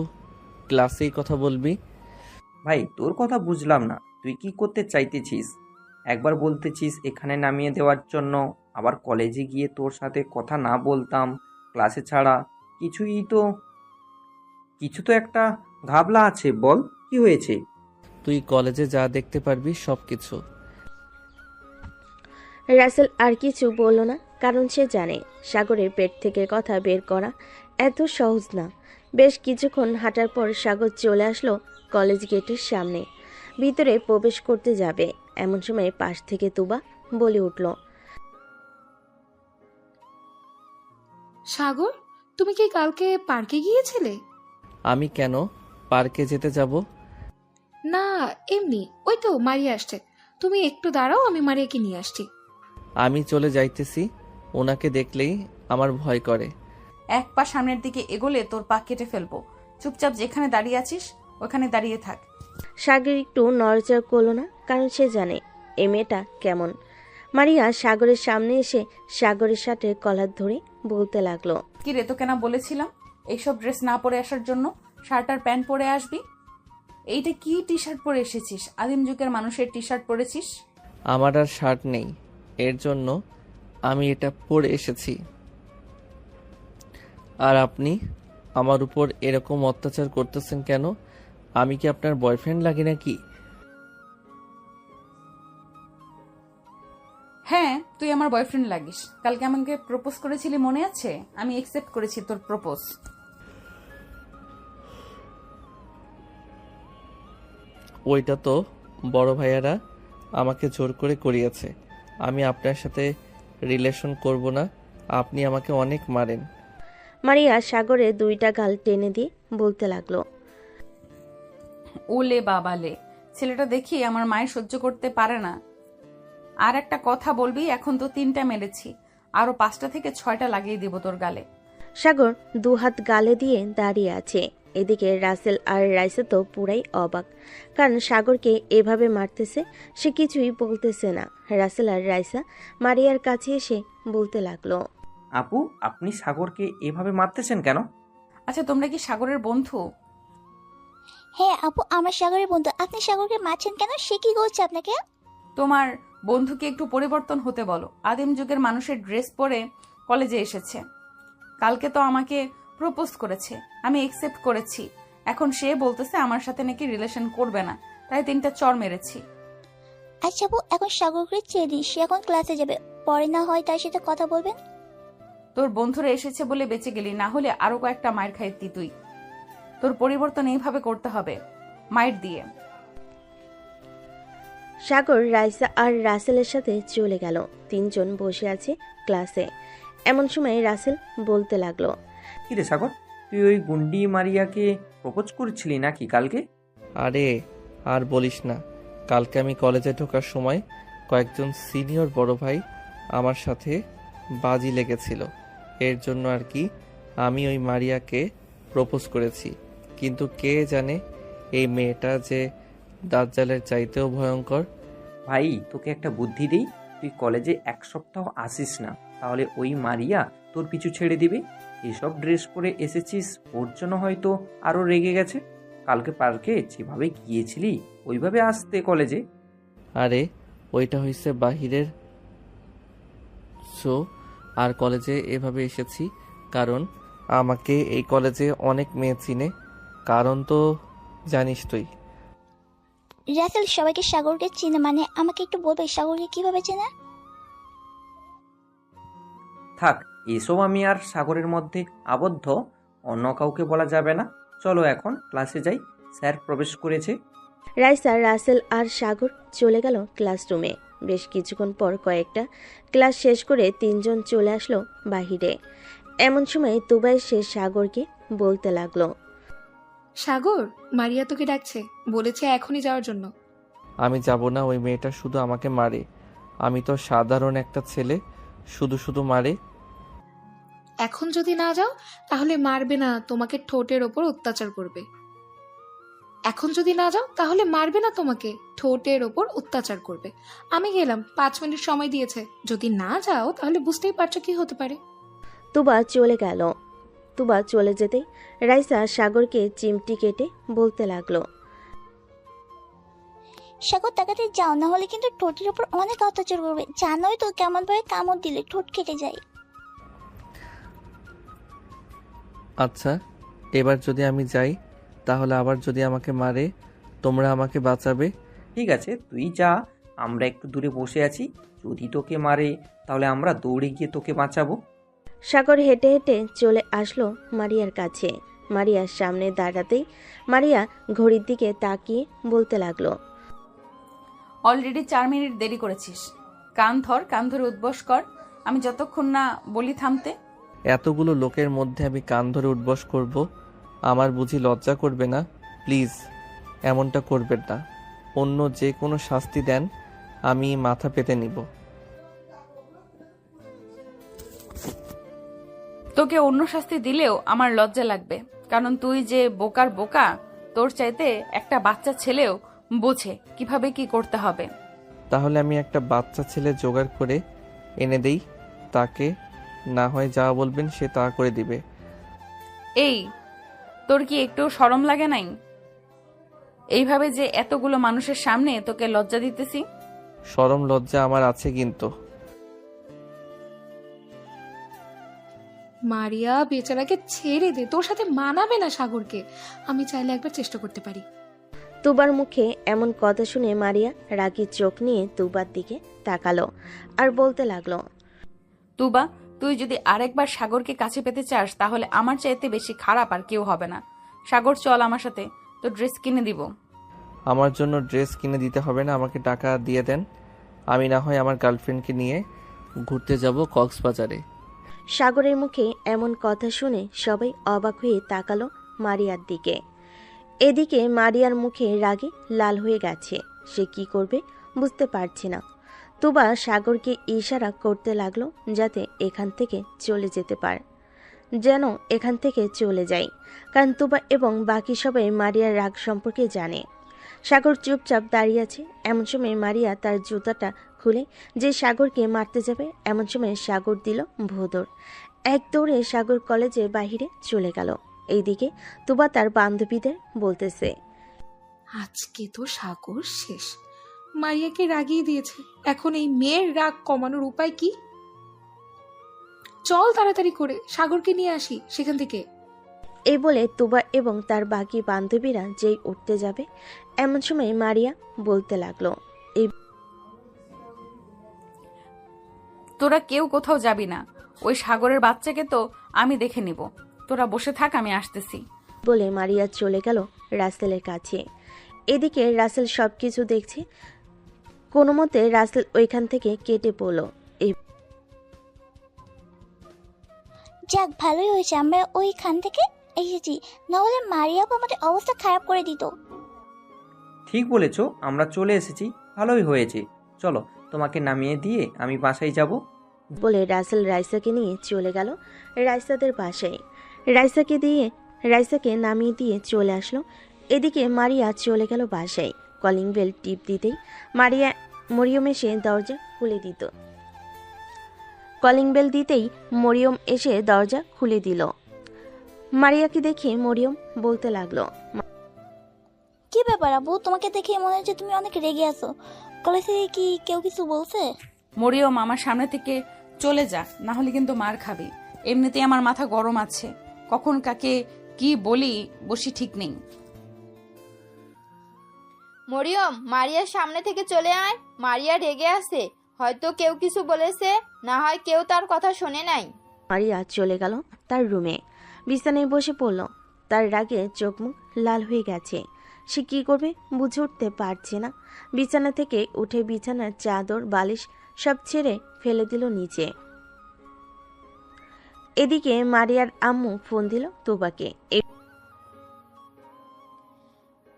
ক্লাসেই কথা বলবি।
ভাই, তোর কথা বুঝলাম না, তুই কি করতে চাইতেছিস? একবার বলতেছিস এখানে নামিয়ে দেওয়ার জন্য, আবার কলেজে গিয়ে তোর সাথে কথা না বলতাম ক্লাসে ছাড়া। কিছু তো একটা ঘাবলা আছে, বল কি হয়েছে?
তুই কলেজে যা দেখতে পারবি সব কিছু।
রাসেল আর কিছু বলল না, কারণ সে জানে সাগরের পেট থেকে কথা বের করা এত সহজ না। বেশ কিছুক্ষণ হাঁটার পর সাগর চলে আসলো কলেজ গেটের সামনে। ভিতরে প্রবেশ করতে যাবে, এমন সময় পাশ থেকে তুবা বলে উঠল,
সাগর, তুমি কি কালকে পার্কে গিয়েছিলে?
আমি কেন পার্কে যেতে যাব?
না, এমনি, ওই তো মারিয়া আসছে। তুমি একটু দাঁড়াও, আমি মারিয়াকে নিয়ে আসছি।
আমি চলে যাইতেছি, ওনাকে দেখলেই আমার ভয় করে।
এক পা সামনের দিকে এগোলে তোর পা কেটে ফেলবো। চুপচাপ যেখানে দাঁড়িয়ে আছিস ওখানে দাঁড়িয়ে থাক।
সাগর একটু নড়চড় করলো না, কারণ সে জানে এ মেয়েটা কেমন। মারিয়া সাগরের সামনে এসে সাগরের সাথে কলার ধরে বলতে লাগলো,
কি রে, তোকে না বলেছিলাম এইসব ড্রেস না পরে আসার জন্য? শার্ট আর প্যান্ট পরে আসবি। এইটা কি টি শার্ট পরে এসেছিস? আদিম যুগের মানুষের টি শার্ট পরেছিস।
আমার আর শার্ট নেই, এর জন্য আমি এটা পরে এসেছি। আর আপনি আমার উপর এরকম অত্যাচার করতেছেন কেন? আমি কি আপনার বয়ফ্রেন্ড লাগি নাকি?
হ্যাঁ, তুই আমার বয়ফ্রেন্ড লাগিস। কালকে আমাকে প্রপোজ করেছিলি, মনে আছে? আমি একসেপ্ট করেছি তোর প্রপোজ।
ওইটা তো বড় ভাইয়ারা আমাকে জোর করে করিয়েছে। আমি আপনার সাথে রিলেশন করব না, আপনি আমাকে অনেক মারেন।
মারিয়া সাগরের 2টা গাল টেনে দিয়ে বলতে লাগলো,
ওলে বাবালে, ছেলেটা দেখি আমার মায়ের সহ্য করতে পারে না। আর একটা কথা বলবি, এখন তো 3টা মেরেছি, আরো 5টা থেকে 6টা লাগিয়ে দিব তোর গালে।
সাগর 2 হাত গালে দিয়ে দাঁড়িয়ে আছে। এদিকে রাসেল আর রাইসা তো পুরাই অবাক, কারণ সাগরকে এভাবে মারতেছে, সে কিছুই বলতেছে না। রাসেল আর রাইসা মারিয়ার কাছে এসে বলতে লাগলো,
আপু, আপনি সাগরকে এভাবে মারতেছেন কেন?
আচ্ছা, তোমরা কি সাগরের বন্ধু?
হ্যাঁ আপু, আমার সাগরের বন্ধু। আপনি সাগরকে মারছেন কেন? সে কি করছে আপনাকে?
তোমার বন্ধুকে একটু পরিবর্তন হতে বলো। আদিম যুগের মানুষের ড্রেস পরে কলেজে এসেছে। কালকে তো আমাকে প্রপোজ করেছে, আমি একসেপ্ট করেছি। এখন সে বলতেছে আমার সাথে নাকি রিলেশন করবে না, তাই 3টা চড় মেরেছি।
আচ্ছা আপু, এখন সাগরকে ছেড়ে দিন, সে এখন ক্লাসে যাবে, পরে না হয় তার সাথে কথা বলবেন।
তোর বন্ধুরা এসেছে বলে বেঁচে গেলি, না হলে আরো কয়েকটা মায়ের খাইতি তুই। তোর পরিবর্তন এইভাবে করতে হবে, মায়ের দিয়ে।
সাগর রাইসা আর রাসেলের সাথে চলে গেল। 3 জন বসে আছে ক্লাসে। এমন সময় রাসেল বলতে লাগলো,
কিরে সাগর, তুই ওই গুন্ডি মারিয়াকে প্রপোজ করেছিলি নাকি কালকে?
আরে আর বলিস না, কালকে আমি কলেজে ঢোকার সময় কয়েকজন সিনিয়র বড় ভাই আমার সাথে বাজি লেগেছিল। এর জন্য আর কি আমি ওই মারিয়াকে প্রপোজ করেছি। কিন্তু কে জানে এই মেয়েটা যে দাজ্জালের চাইতেও ভয়ঙ্কর।
ভাই, তোকে একটা বুদ্ধি দেই, তুই কলেজে 1 সপ্তাহ আসিস না, তাহলে ওই মারিয়া তোর পিছু ছেড়ে দিবে। এসব ড্রেস পরে এসেছিস, ওর জন্য হয়তো আরো রেগে গেছে। কালকে পার্কে যেভাবে গিয়েছিলি ওইভাবে আসতে কলেজে।
আরে ওইটা হইছে বাহিরের আর কলেজে এভাবে এসেছি কারণ আমাকে এই কলেজে অনেক মেয়ে চিনে। কারণ তো জানিস তুই।
রাসেল সবাইকে সাগরকে চিনে মানে আমাকে একটু বলবে সাগরকে কিভাবে চেনে?
থাক, এসব আমি আর সাগরের মধ্যে আবদ্ধ, অন্য কাউকে বলা যাবে না। চলো এখন ক্লাসে যাই, স্যার প্রবেশ করেছে।
রাইসা, রাসেল আর সাগর চলে গেল ক্লাসরুমে। বেশ কিছুক্ষণ পর কয়েকটা ক্লাস শেষ করে তিনজন চলে আসলো বাহিরে। এমন সময় তুবা এসে সাগরকে বলতে লাগলো,
সাগর, মারিয়া তোকে ডাকছে, বলেছে এখনই যাওয়ার জন্য।
আমি যাব না, ওই মেয়েটা শুধু আমাকে মারে। আমি তো সাধারণ একটা ছেলে, শুধু শুধু মারে।
এখন যদি না যাও তাহলে মারবে না, তোমাকে ঠোঁটের ওপর অত্যাচার করবে। এখন যদি না যাও তাহলে মারবে না, তোমাকে ঠোঁটের ওপর অত্যাচার করবে। আমি গেলাম, 5 মিনিট সময় দিয়েছে, যদি না যাও তাহলে বুঝতেই পারছো কি হতে পারে।
তুবা চলে গেল। তুবা চলে যেতেই রাইসা সাগরকে চিমটি কেটে বলতে লাগলো,
সাগর তাকাতে যাও, না হলে কিন্তু ঠোঁটের উপর অনেক অত্যাচার করবে। জানোই তো কেমন ভাবে কামড় দিলে ঠোঁট কেটে যায়।
আচ্ছা, এবার যদি আমি যাই তাহলে আবার যদি আমাকে মারে তোমরা আমাকে বাঁচাবে?
ঠিক আছে, তুই যা, আমরা একটু দূরে বসে আছি। যদি তোকে মারে তাহলে আমরা দৌড়ে গিয়ে তোকে বাঁচাবো।
সাগর হেঁটে হেঁটে চলে আসলো মারিয়ার কাছে। মারিয়ার সামনে দাঁড়াতেই মারিয়া ঘড়ির দিকে তাকিয়ে বলতে লাগলো,
অলরেডি 4 মিনিট দেরি করেছিস। কান ধরে উদ্বস কর, আমি যতক্ষণ না বলি থামতে।
এতগুলো লোকের মধ্যে আমি কান ধরে উঠবস করব? আমার বুঝি লজ্জা করবে না? প্লিজ এমনটা করবেন না। অন্য যে কোনো শাস্তি দেন, আমি মাথা পেতে নিব।
তোকে অন্য শাস্তি দিলেও আমার লজ্জা লাগবে, কারণ তুই যে বোকার বোকা, তোর চাইতে একটা বাচ্চা ছেলেও বোঝে কিভাবে কি করতে হবে।
তাহলে আমি একটা বাচ্চা ছেলে জোগাড় করে এনে দেই, তাকে না হয় যা বলবেন সে তা করে দিবে।
এই, তোর কি একটু শরম লাগে নাই? এইভাবে যে এতগুলো মানুষের সামনে তোকে লজ্জা দিতেছি।
শরম লজ্জা আমার আছে কিন্তু।
মারিয়া বেচারাকে ছেড়ে দে, তোর সাথে মানাবে না সাগরকে। আমি চাইলে একবার চেষ্টা করতে পারি।
তুবার মুখে এমন কথা শুনে মারিয়া রাগী চোখ নিয়ে তুবার দিকে তাকালো আর বলতে লাগলো,
তুবা, তুই যদি আরেকবার সাগরকে কাছে পেতে চাস তাহলে আমার চাইতে বেশি খারাপ আর কেউ হবে না। সাগর, চল আমার সাথে, তো ড্রেস কিনে দিব।
আমার জন্য ড্রেস কিনে দিতে হবে না, আমাকে টাকা দিয়ে দেন। আমি না হয় আমার গার্লফ্রেন্ডকে নিয়ে ঘুরতে যাব কক্সবাজারে।
সাগরের মুখে এমন কথা শুনে সবাই অবাক হয়ে তাকালো মারিয়ার দিকে। এদিকে মারিয়ার মুখে রাগে লাল হয়ে গেছে, সে কি করবে বুঝতে পারছে না। তুবা সাগরকে ইশারা করতে লাগলো যাতে এখান থেকে চলে যেতে পারে, যেন এখান থেকে চলে যায়, কারণ তুবা এবং বাকি সবাই মারিয়ার রাগ সম্পর্কে জানে। সাগর চুপচাপ দাঁড়িয়ে আছে। এমন সময় মারিয়া তার জুতাটা খুলে যে সাগরকে মারতে যাবে, এমন সময় সাগর দিল ভোঁদড়। এক দৌড়ে সাগর কলেজে বাহিরে চলে গেল। এইদিকে তুবা তার বান্ধবীদের বলতেছে,
আজকে তো সাগর শেষ, মারিয়াকে রাগিয়ে দিয়েছে। এখন এই মেয়ের রাগ কমানোর উপায় কি? চল তাড়াতাড়ি করে সাগরকে নিয়ে আসি সেখান থেকে।
এই বলে তুবা এবং তার বাকি বান্ধবীরা যেই উঠতে যাবে, এমন সময় মারিয়া বলতে লাগলো,
তোরা কেউ কোথাও যাবি না, ওই সাগরের বাচ্চাকে তো আমি দেখে নিব। তোরা বসে থাক, আমি আসতেছি।
বলে মারিয়া চলে গেল রাসেলের কাছে। এদিকে রাসেল সবকিছু দেখছে। কোনো মতে রাসেল ওইখান থেকে কেটে পড়ল।
যাক, ভালোই হয়েছে আমরা ওইখান থেকে এসেছি, নাহলে মারিয়াপু আমাদের অবস্থা খারাপ করে দিত।
ঠিক বলেছ, আমরা চলে এসেছি, ভালোই হয়েছে। চলো, তোমাকে নামিয়ে দিয়ে আমি বাসায় যাব।
বলে রাসেল রাইসাকে নিয়ে চলে গেল রাইসাদের বাসায়। রাইসাকে নামিয়ে দিয়ে চলে আসলো। এদিকে মারিয়া চলে গেল বাসায়। কলিং বেল টিপ দিতেই মরিয়ম এসে দরজা খুলে দিত। কলিং বেল দিতেই মরিয়ম এসে দরজা খুলে দিল। মারিয়াকে দেখে মরিয়ম বলতে লাগলো,
কি ব্যাপার আবু, তোমাকে দেখে মনে হচ্ছে তুমি অনেক রেগে আছো। কলেজ থেকে কি কেউ কিছু বলছে?
মরিয়ম, আমার সামনে থেকে চলে যা, না হলে কিন্তু মার খাবি। এমনিতেই আমার মাথা গরম আছে, কখন কাকে কি বলি বসি ঠিক নেই।
মরিয়ম, মারিয়ার সামনে থেকে চলে আয়। মারিয়া রেগে আছে, হয়তো কেউ কিছু বলেছে, না হয় কেউ তার কথা শোনে নাই।
মারিয়া চলে গেল তার রুমে, বিছানায় বসে পড়ল। তার রাগে চোখ মুখ লাল হয়ে গেছে। সে কি করবে বুঝে উঠতে পারছে না। বিছানা থেকে উঠে বিছানার চাদর বালিশ সব ছেড়ে ফেলে দিল নিচে। এদিকে মারিয়ার আম্মু ফোন দিল তুবাকে।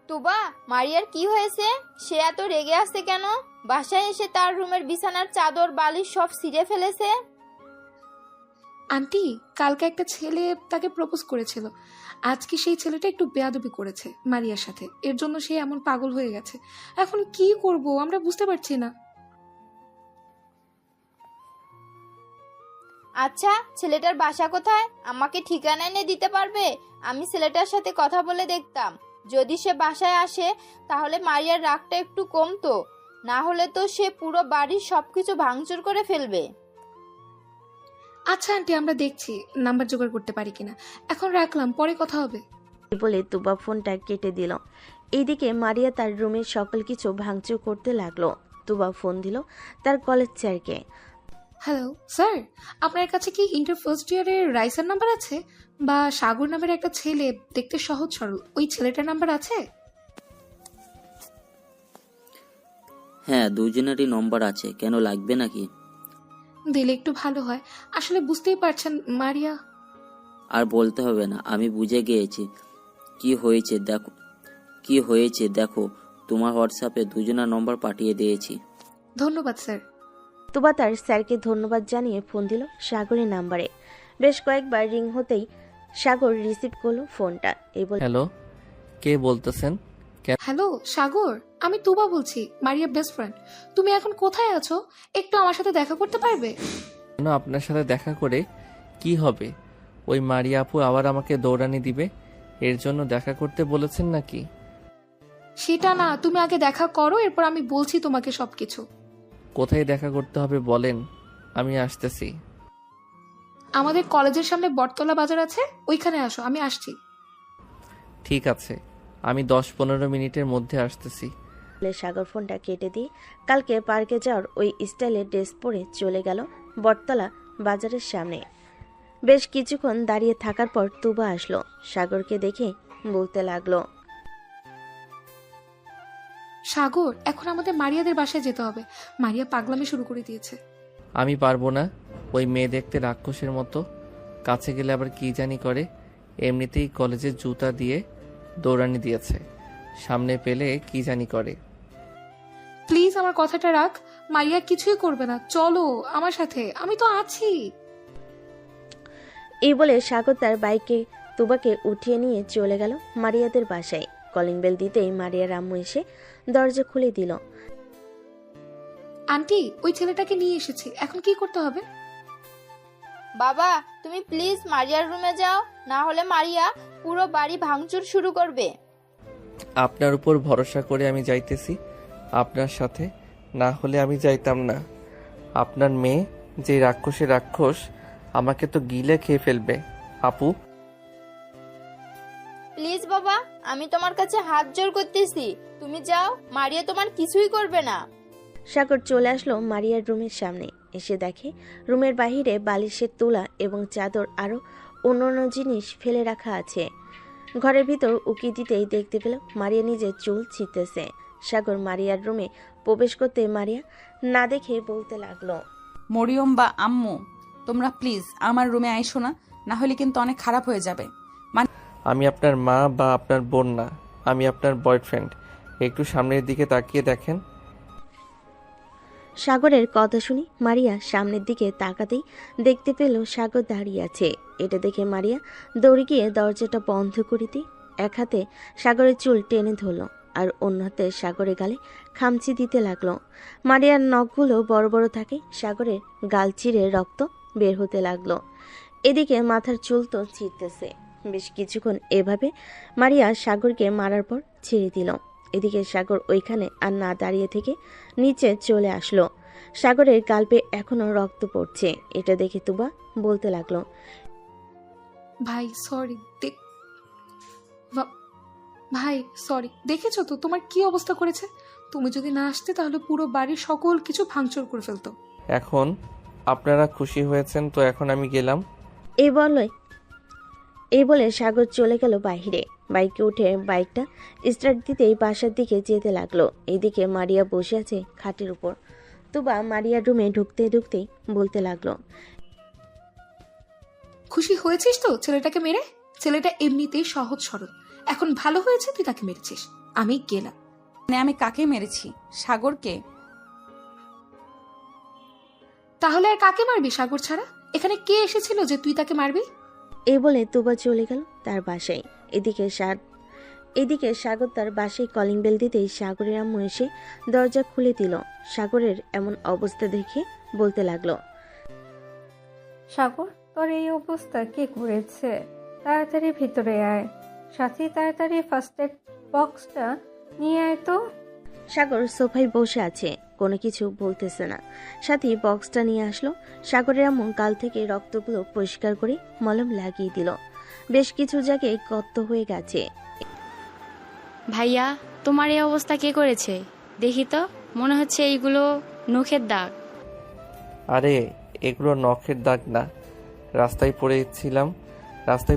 তুবা, মারিয়ার কি হয়েছে? সে এত রেগে আছে কেন? বাসায় এসে তার রুমের বিছানার চাদর বালিশ সব ছিঁড়ে ফেলেছে।
আন্টি, কালকে একটা ছেলে তাকে প্রপোজ করেছিল। আজকে সেই ছেলেটা একটু বেয়াদবি করেছে মারিয়ার সাথে, এর জন্য সে এমন পাগল হয়ে গেছে। এখন কি করব আমরা বুঝতে পারছি না।
আচ্ছা, ছেলেটার বাসা কোথায়? আমাকে ঠিকানা এনে দিতে পারবে? আমি ছেলেটার সাথে কথা বলে দেখতাম। যদি সে বাসায় আসে তাহলে মারিয়ার রাগটা একটু কমতো, না হলে তো সে পুরো বাড়ির সবকিছু ভাঙচুর করে ফেলবে।
আচ্ছা আন্টি, আমরা দেখছি নাম্বার জোগাড় করতে পারি কিনা। এখন রাখলাম, পরে কথা হবে।
বলে তুবা ফোনটা কেটে দিল। এইদিকে মারিয়া তার রুমের সকল কিছু ভাঙচুর করতে লাগলো। তুবা ফোন দিল তার কলেজ স্যারকে।
হ্যালো স্যার, আপনার কাছে কি ইন্টার ফার্স্ট ইয়ারের রাইসার নাম্বার আছে? বা সাগর নামের একটা ছেলে, দেখতে সহজ সরল, ওই ছেলেটার নাম্বার আছে?
হ্যাঁ, দুজনেরই নম্বর আছে, কেন লাগবে নাকি?
দিলে একটু ভালো হয়। আসলে বুঝতেই পারছেন মারিয়া।
আর বলতে হবে না, আমি বুঝে গিয়েছি কি হয়েছে দেখো। তোমার হোয়াটসঅ্যাপে দুজনের নম্বর পাঠিয়ে দিয়েছি।
ধন্যবাদ স্যার।
তুবা তার স্যারকে ধন্যবাদ জানিয়ে ফোন দিল সাগরের নাম্বারে। বেশ কয়েকবার রিং হতেই সাগর রিসিভ করলো ফোনটা।
হ্যালো, কে বলতেছেন?
হ্যালো সাগর, আমি তুবা বলছি, মারিয়ার বেস্ট ফ্রেন্ড। তুমি এখন কোথায় আছো? একটু আমার সাথে দেখা করতে পারবে?
কেন, আপনার সাথে দেখা করে কি হবে? ওই মারিয়া আপু আবার আমাকে দৌড়ানি দিবে, এর জন্য দেখা করতে বলেছেন নাকি?
সেটা না, তুমি আগে দেখা করো, এরপর আমি বলছি তোমাকে সবকিছু।
কোথায় দেখা করতে হবে বলেন, আমি আসতেছি।
আমাদের কলেজের সামনে বটতলা বাজার আছে, ওইখানে আসো, আমি আসছি।
ঠিক আছে, আমি 10-15 মিনিটের মধ্যে আসতেছি।
সাগর ফোনটা কেটে দিয়ে কালকে পার্কে যাওয়ার ওই স্টাইলের ড্রেস পরে চলে গেল বটতলা বাজারের সামনে। বেশ কিছুক্ষণ দাঁড়িয়ে থাকার পর তুবা আসলো। সাগরকে দেখে বলতে লাগলো,
সাগর, এখন আমাদের মারিয়াদের বাসায় যেতে হবে। মারিয়া পাগলামি শুরু করে দিয়েছে।
আমি পারবো না, ওই মেয়ে দেখতে রাক্ষসের মতো, কাছে গেলে আবার কি জানি করে। এমনিতেই কলেজের জুতা দিয়ে দৌড়ানি দিয়েছে, সামনে পেলে কি জানি করে।
প্লিজ আমার কথাটা রাখ, মারিয়া কিছুই করবে না, চলো আমার সাথে, আমি তো আছি।
এই বলে সাগর তার বাইকে তুবাকে উঠিয়ে নিয়ে চলে গেল মারিয়াদের বাসায়। কলিং বেল দিতেই মারিয়ার আম্মু এসে দরজা খুলে দিল।
আন্টি, ওই ছেলেটাকে নিয়ে এসেছি, এখন কি করতে হবে?
বাবা, তুমি প্লিজ মারিয়ার রুমে যাও, না হলে মারিয়া পুরো বাড়ি ভাঙচুর শুরু করবে।
আপনার উপর ভরসা করে আমি যাইতেছি আপনার সাথে, না হলে আমি যাইতাম না। আপনার মেয়ে যে রাক্ষসের রাক্ষস, আমাকে তো গিলে খেয়ে ফেলবে। আপু
প্লিজ বাবা, আমি তোমার কাছে হাত জোর করতেছি, তুমি যাও, মারিয়া তোমার কিছুই করবে না।
সাগর চলে আসলো মারিয়ার রুমের সামনে। এসে দেখে রুমের বাহিরে বালিশের তুলা এবং চাদর আরো অন্যান্য জিনিস ফেলে রাখা আছে। ঘরের ভিতর উকি দিতেই দেখতে পেল মারিয়া নিজের চুল ছিঁড়তেছে। সাগর মারিয়ার রুমে প্রবেশ করতে মারিয়া না দেখে বলতে লাগলো,
মরিয়ম বা আম্মু, তোমরা প্লিজ আমার রুমে আইসো না, না হলে কিন্তু অনেক খারাপ হয়ে যাবে।
আমি আপনার মা বা আপনার বোন না, আমি আপনার বয়ফ্রেন্ড। একটু সামনের দিকে তাকিয়ে দেখেন।
সাগরের কথা শুনি মারিয়া সামনের দিকে তাকাতেই দেখতে পেল সাগর দাঁড়িয়ে আছে। এটা দেখে মারিয়া দৌড়ে গিয়ে দরজাটা বন্ধ করে দিয়ে এক হাতে সাগরের চুল টেনে ধরল আর অন্য হাতে সাগরের গালে খামচি দিতে লাগলো। মারিয়ার নখগুলো বড় বড় থাকে, সাগরের গাল চিরে রক্ত বের হতে লাগলো। এদিকে মাথার চুল তো ছিঁড়তেছে। বেশ কিছুক্ষণ এভাবে মারিয়া সাগরকে মারার পর ছেড়ে দিল। এদিকে সাগর ওইখানে আর না দাঁড়িয়ে থেকে নিচে চলে আসলো। সাগরের গাল এখনো রক্ত পড়ছে। এটা দেখে তুবা বলতে লাগলো,
ভাই সরি ভাই সরি, দেখেছো তো তোমার কি অবস্থা করেছে। তুমি যদি না আসতে তাহলে পুরো বাড়ির সকল কিছু ভাঙচুর করে ফেলতো।
এখন আপনারা খুশি হয়েছেন তো এখন আমি গেলাম।
এই বলে সাগর চলে গেল বাইরে। বাইকে উঠে বাইকটা স্টার্ট দিতেই বাসার দিকে যেতে লাগলো। এদিকে মারিয়া বসে আছে খাটের উপর। তুবা মারিয়ার রুমে ঢুকতে ঢুকতেই বলতে লাগলো,
খুশি হয়েছিস তো ছেলেটাকে মেরে? ছেলেটা এমনিতেই সহজ সরল, এখন ভালো হয়েছে তুই তাকে মেরেছিস। আমি গেলাম।
মানে আমি কাকে মেরেছি? সাগরকে।
তাহলে আর কাকে মারবি সাগর ছাড়া? এখানে কে এসেছিল যে তুই তাকে মারবি?
এই বলে তুবা চলে গেল তার বাসায়। এদিকে সাগর তার বাসায় কলিং বেল দিতেই সাগরের আম্মু এসে দরজা খুলে দিল। সাগরের এমন অবস্থা দেখে বলতে লাগলো,
সাগর, তোর এই অবস্থা কে করেছে? তাড়াতাড়ি ভিতরে আয়। সাথী, তাড়াতাড়ি ফার্স্ট এড বক্সটা নিয়ে আয় তো।
সাগর সোফায় বসে আছে, কোনো কিছু বলতেছে না। সাথী বক্সটা নিয়ে আসলো। সাগরের আম্মু গাল থেকে রক্তগুলো পরিষ্কার করে মলম লাগিয়ে দিল। বেশ কিছু জায়গায় ক্ষত হয়ে গেছে।
ভাইয়া, তোমার এই অবস্থা কে করেছে? দেখি তো, মনে হচ্ছে এইগুলো নখের দাগ।
আরে এগুলো নখের দাগ না, রাস্তায়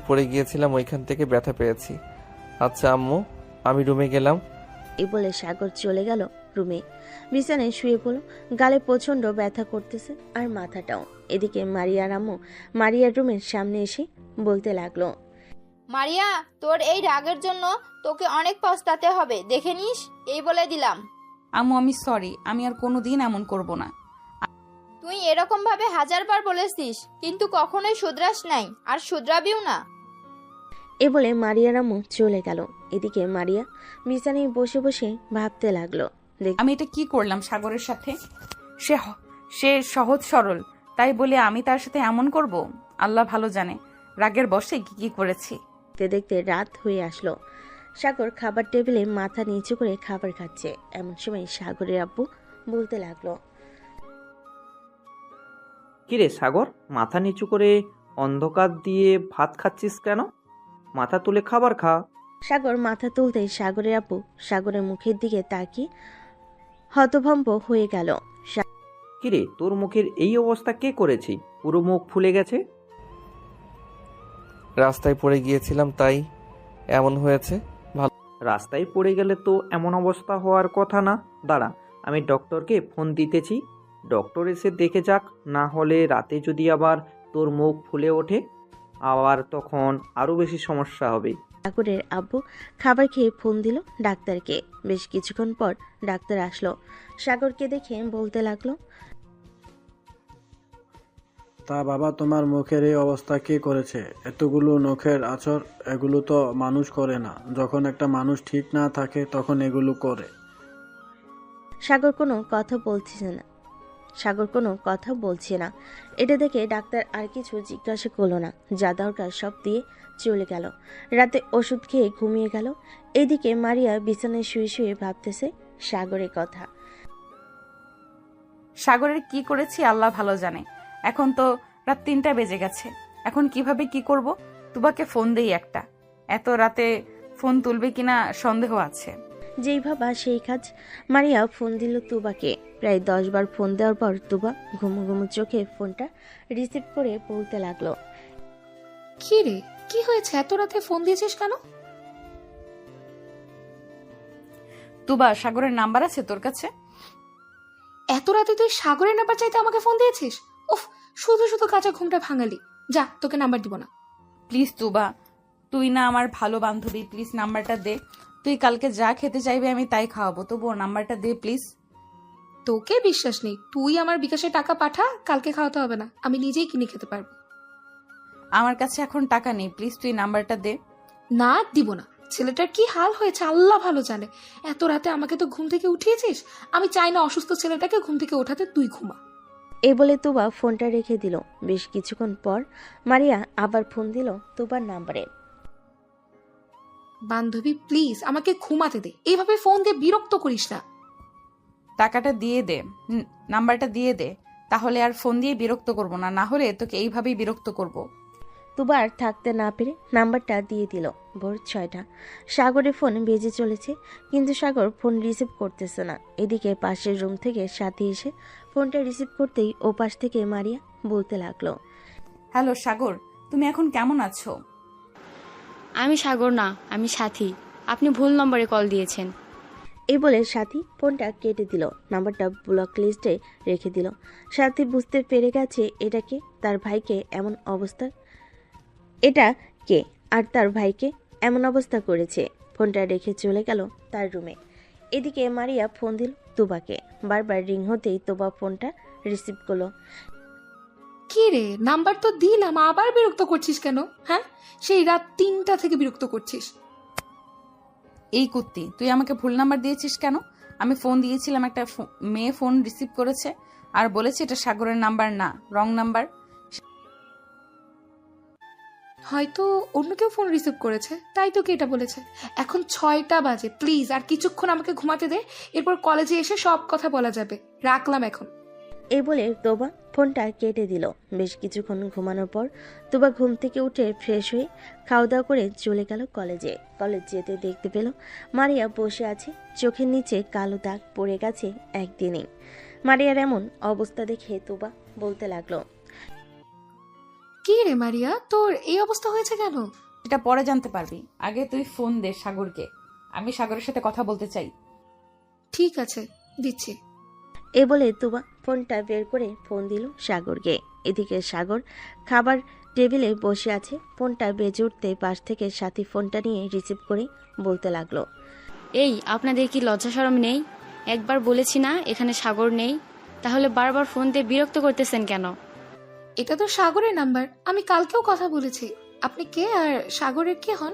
পড়ে গিয়েছিলাম, ওইখান থেকে ব্যথা পেয়েছি। আচ্ছা আম্মু, আমি রুমে গেলাম।
এই বলে সাগর চলে গেল রুমে। বিছানায় শুয়ে পড়ল। গালে প্রচন্ড ব্যথা করতেছে আর মাথাটাও। এদিকে মারিয়ার আম্মু মারিয়ার রুমের সামনে এসে বলতে লাগলো,
মারিয়া, তোর এই রাগের জন্য তোকে অনেক পস্তাতে হবে, দেখে নিস, এই বলে দিলাম।
আম্মু আমি সরি, আমি আর কোনোদিন এমন করব না।
তুই এরকম ভাবে 1000বার বলেছিস, কিন্তু কখনোই শুধরাস নাই, আর শুধরাবিও না।
এ বলে মারিয়ার আম্মু চলে গেল। এদিকে মারিয়া বিছানায় বসে বসে ভাবতে লাগলো,
আমি এটা কি করলাম সাগরের সাথে? সে সহজ সরল, তাই বলে আমি তার সাথে এমন করব? আল্লাহ ভালো জানে রাগের বশে কি করেছি।
দেখতে দেখতে রাত হয়ে আসলো। সাগর খাবার টেবিলে মাথা নিচু করে খাবার খাচ্ছে। এমন সময় সাগরের আব্বু বলতে লাগলো,
কিরে সাগর, মাথা নিচু করে অন্ধকার দিয়ে ভাত খাচ্ছিস কেন? মাথা তুলে খাবার খা।
সাগর মাথা তুলতেই সাগরের আব্বু সাগরের মুখের দিকে তাকিয়ে হতভম্ব হয়ে গেল।
কিরে, তোর মুখের এই অবস্থা কে করেছে? পুরো মুখ ফুলে গেছে।
রাস্তায় পড়ে গিয়েছিলাম তাই এমন হয়েছে।
রাস্তায় পড়ে গেলে তো এমন অবস্থা হওয়ার কথা না। দাঁড়া, আমি ডক্টরকে ফোন দিতেছি, ডক্টর এসে দেখে যাক, না হলে রাতে যদি আবার তোর মুখ ফুলে ওঠে আবার তখন আরো বেশি সমস্যা হবে।
সাগরের আব্বু খাবার খেয়ে ফোন দিল ডাক্তারকে। বেশ কিছুক্ষণ পর ডাক্তার আসলো। সাগরকে দেখে বলতে লাগলো,
তা বাবা, তোমার মুখের এই অবস্থা কে করেছে? এতগুলো নখের আঁচড়, এগুলো তো মানুষ করে না। যখন একটা মানুষ ঠিক না থাকে তখন এগুলো করে।
সাগর কোনো কথা বলছে না। এটা দেখে ডাক্তার আর কিছু জিজ্ঞাসা করলো না, যা দরকার সব দিয়ে চলে গেল। রাতে ওষুধ খেয়ে ঘুমিয়ে গেল। এদিকে মারিয়া বিছানায় শুয়ে শুয়ে ভাবতেছে সাগরের কথা।
সাগরের কি করেছি আল্লাহ ভালো জানে। এখন তো রাত 3টা বেজে গেছে, এখন কিভাবে কি করব? তুবাকে ফোন দেই একটা, এত রাতে ফোন তুলবে কিনা সন্দেহ আছে।
যেই ভাবা সেই কাজ। মারিয়া ফোন দিল তুবাকে। প্রায় 10 বার ফোন দেওয়ার পর তুবা ঘুমু ঘুমু চোখে ফোনটা রিসিভ করে বলতে লাগলো,
কি রে, কি হয়েছে? এত রাতে ফোন দিয়েছিস কেন?
তুবা, সাগরের নাম্বার আছে তোর কাছে?
এত রাতে তুই সাগরের নাম্বার চাইতে আমাকে ফোন দিয়েছিস? উফ, শুধু শুধু কাঁচা ঘুমটা ভাঙালি। যা, তোকে নাম্বার দিব না।
প্লিজ তুবা, তুই না আমার ভালো বান্ধবী, প্লিজ নাম্বারটা দে। তুই কালকে যা খেতে চাইবে আমি তাই খাওয়াবো, তবুও নাম্বারটা দে প্লিজ।
তোকে বিশ্বাস নেই। তুই আমার বিকাশে টাকা পাঠা, কালকে খাওয়াতে হবে না, আমি নিজেই কিনে খেতে পারবো।
আমার কাছে এখন টাকা নেই, প্লিজ তুই নাম্বারটা দে।
না, দিব না। ছেলেটার কি হাল হয়েছে আল্লাহ ভালো জানে। এত রাতে আমাকে তো ঘুম থেকে উঠিয়েছিস। আমি চাই না অসুস্থ ছেলেটাকে ঘুম থেকে ওঠাতে, তুই ঘুমা।
এই বলে তুবা ফোনটা রেখে দিল। বেশ কিছুক্ষণ পর মারিয়া আবার ফোন দিল তুবার নাম্বারে।
বান্ধবী প্লিজ আমাকে ঘুমাতে দে, এইভাবে ফোন দিয়ে বিরক্ত করিস না।
টাকাটা দিয়ে দে, নাম্বারটা দিয়ে দে, তাহলে আর ফোন দিয়ে বিরক্ত করব না, না হলে তোকে এইভাবেই বিরক্ত করব।
তুবা আর থাকতে না পেরে নাম্বারটা দিয়ে দিল। ভোর 6টা। সাগরের ফোন বেজে চলেছে, কিন্তু সাগর ফোন রিসিভ করতেছে না। এদিকে পাশের রুম থেকে সাথী এসে ফোনটা রিসিভ করতেই ও পাশ থেকে মারিয়া বলতে লাগলো,
হ্যালো সাগর, তুমি এখন কেমন আছো?
আমি সাগর না, আমি সাথী। আপনি ভুল নম্বরে কল দিয়েছেন।
এই বলে সাথী ফোনটা কেটে দিল, নাম্বারটা ব্লক লিস্টে রেখে দিল। সাথী বুঝতে পেরে গেছে এটা কে, তার ভাইকে এমন অবস্থা, এটা কে আর তার ভাইকে এমন অবস্থা করেছে। ফোনটা রেখে চলে গেল তার রুমে। এদিকে মারিয়া ফোন দিল তোবাকে। বারবার রিং হতেই তোবা ফোনটা রিসিভ করলো।
কি রে, নাম্বার তো দিলাম, আবার বিরক্ত করছিস কেন? হ্যাঁ, সেই রাত 3টা থেকে বিরক্ত করছিস।
এই কুত্তি, তুই আমাকে ভুল নাম্বার দিয়েছিস কেন? আমি ফোন দিয়েছিলাম, একটা মেয়ে ফোন রিসিভ করেছে আর বলেছে এটা সাগরের নাম্বার না, রং নাম্বার।
হয়তো অন্য কেউ ফোন রিসিভ করেছে, তাই তোকে এটা বলেছে। এখন 6টা বাজে, প্লিজ আর কিছুক্ষণ আমাকে ঘুমাতে দে, এরপর কলেজে এসে সব কথা বলা যাবে। রাখলাম এখন।
এই বলে তোবা ফোনটা কেটে দিল। বেশ কিছুক্ষণ ঘুমানোর পর তোবা ঘুম থেকে উঠে ফ্রেশ হয়ে খাওয়া দাওয়া করে চলে গেল কলেজে। কলেজ যেতে দেখতে পেল মারিয়া বসে আছে, চোখের নিচে কালো দাগ পড়ে গেছে একদিনে। মারিয়ার এমন অবস্থা দেখে তোবা বলতে লাগলো,
কি রে মারিয়া, তোর এই অবস্থা হয়েছে কেন?
এটা পরে জানতে পারবি, আগে তুই ফোন দে সাগরকে, আমি সাগরের সাথে কথা বলতে চাই।
ঠিক আছে, দিচ্ছি।
এ বলে তোবা ফোনটা বের করে ফোন দিল সাগরকে। এদিকে সাগর খাবার টেবিলে বসে আছে, ফোনটা বেজে উঠতে পাশ থেকে সাথী ফোনটা নিয়ে রিসিভ করে বলতে লাগলো,
এই আপনাদের কি লজ্জা শরম নেই? একবার বলেছি না এখানে সাগর নেই, তাহলে বারবার ফোন দিয়ে বিরক্ত করতেছেন কেন?
এটা তো সাগরের নাম্বার, আমি কালকেও কথা বলেছি। আপনি কে আর সাগরের কে হন?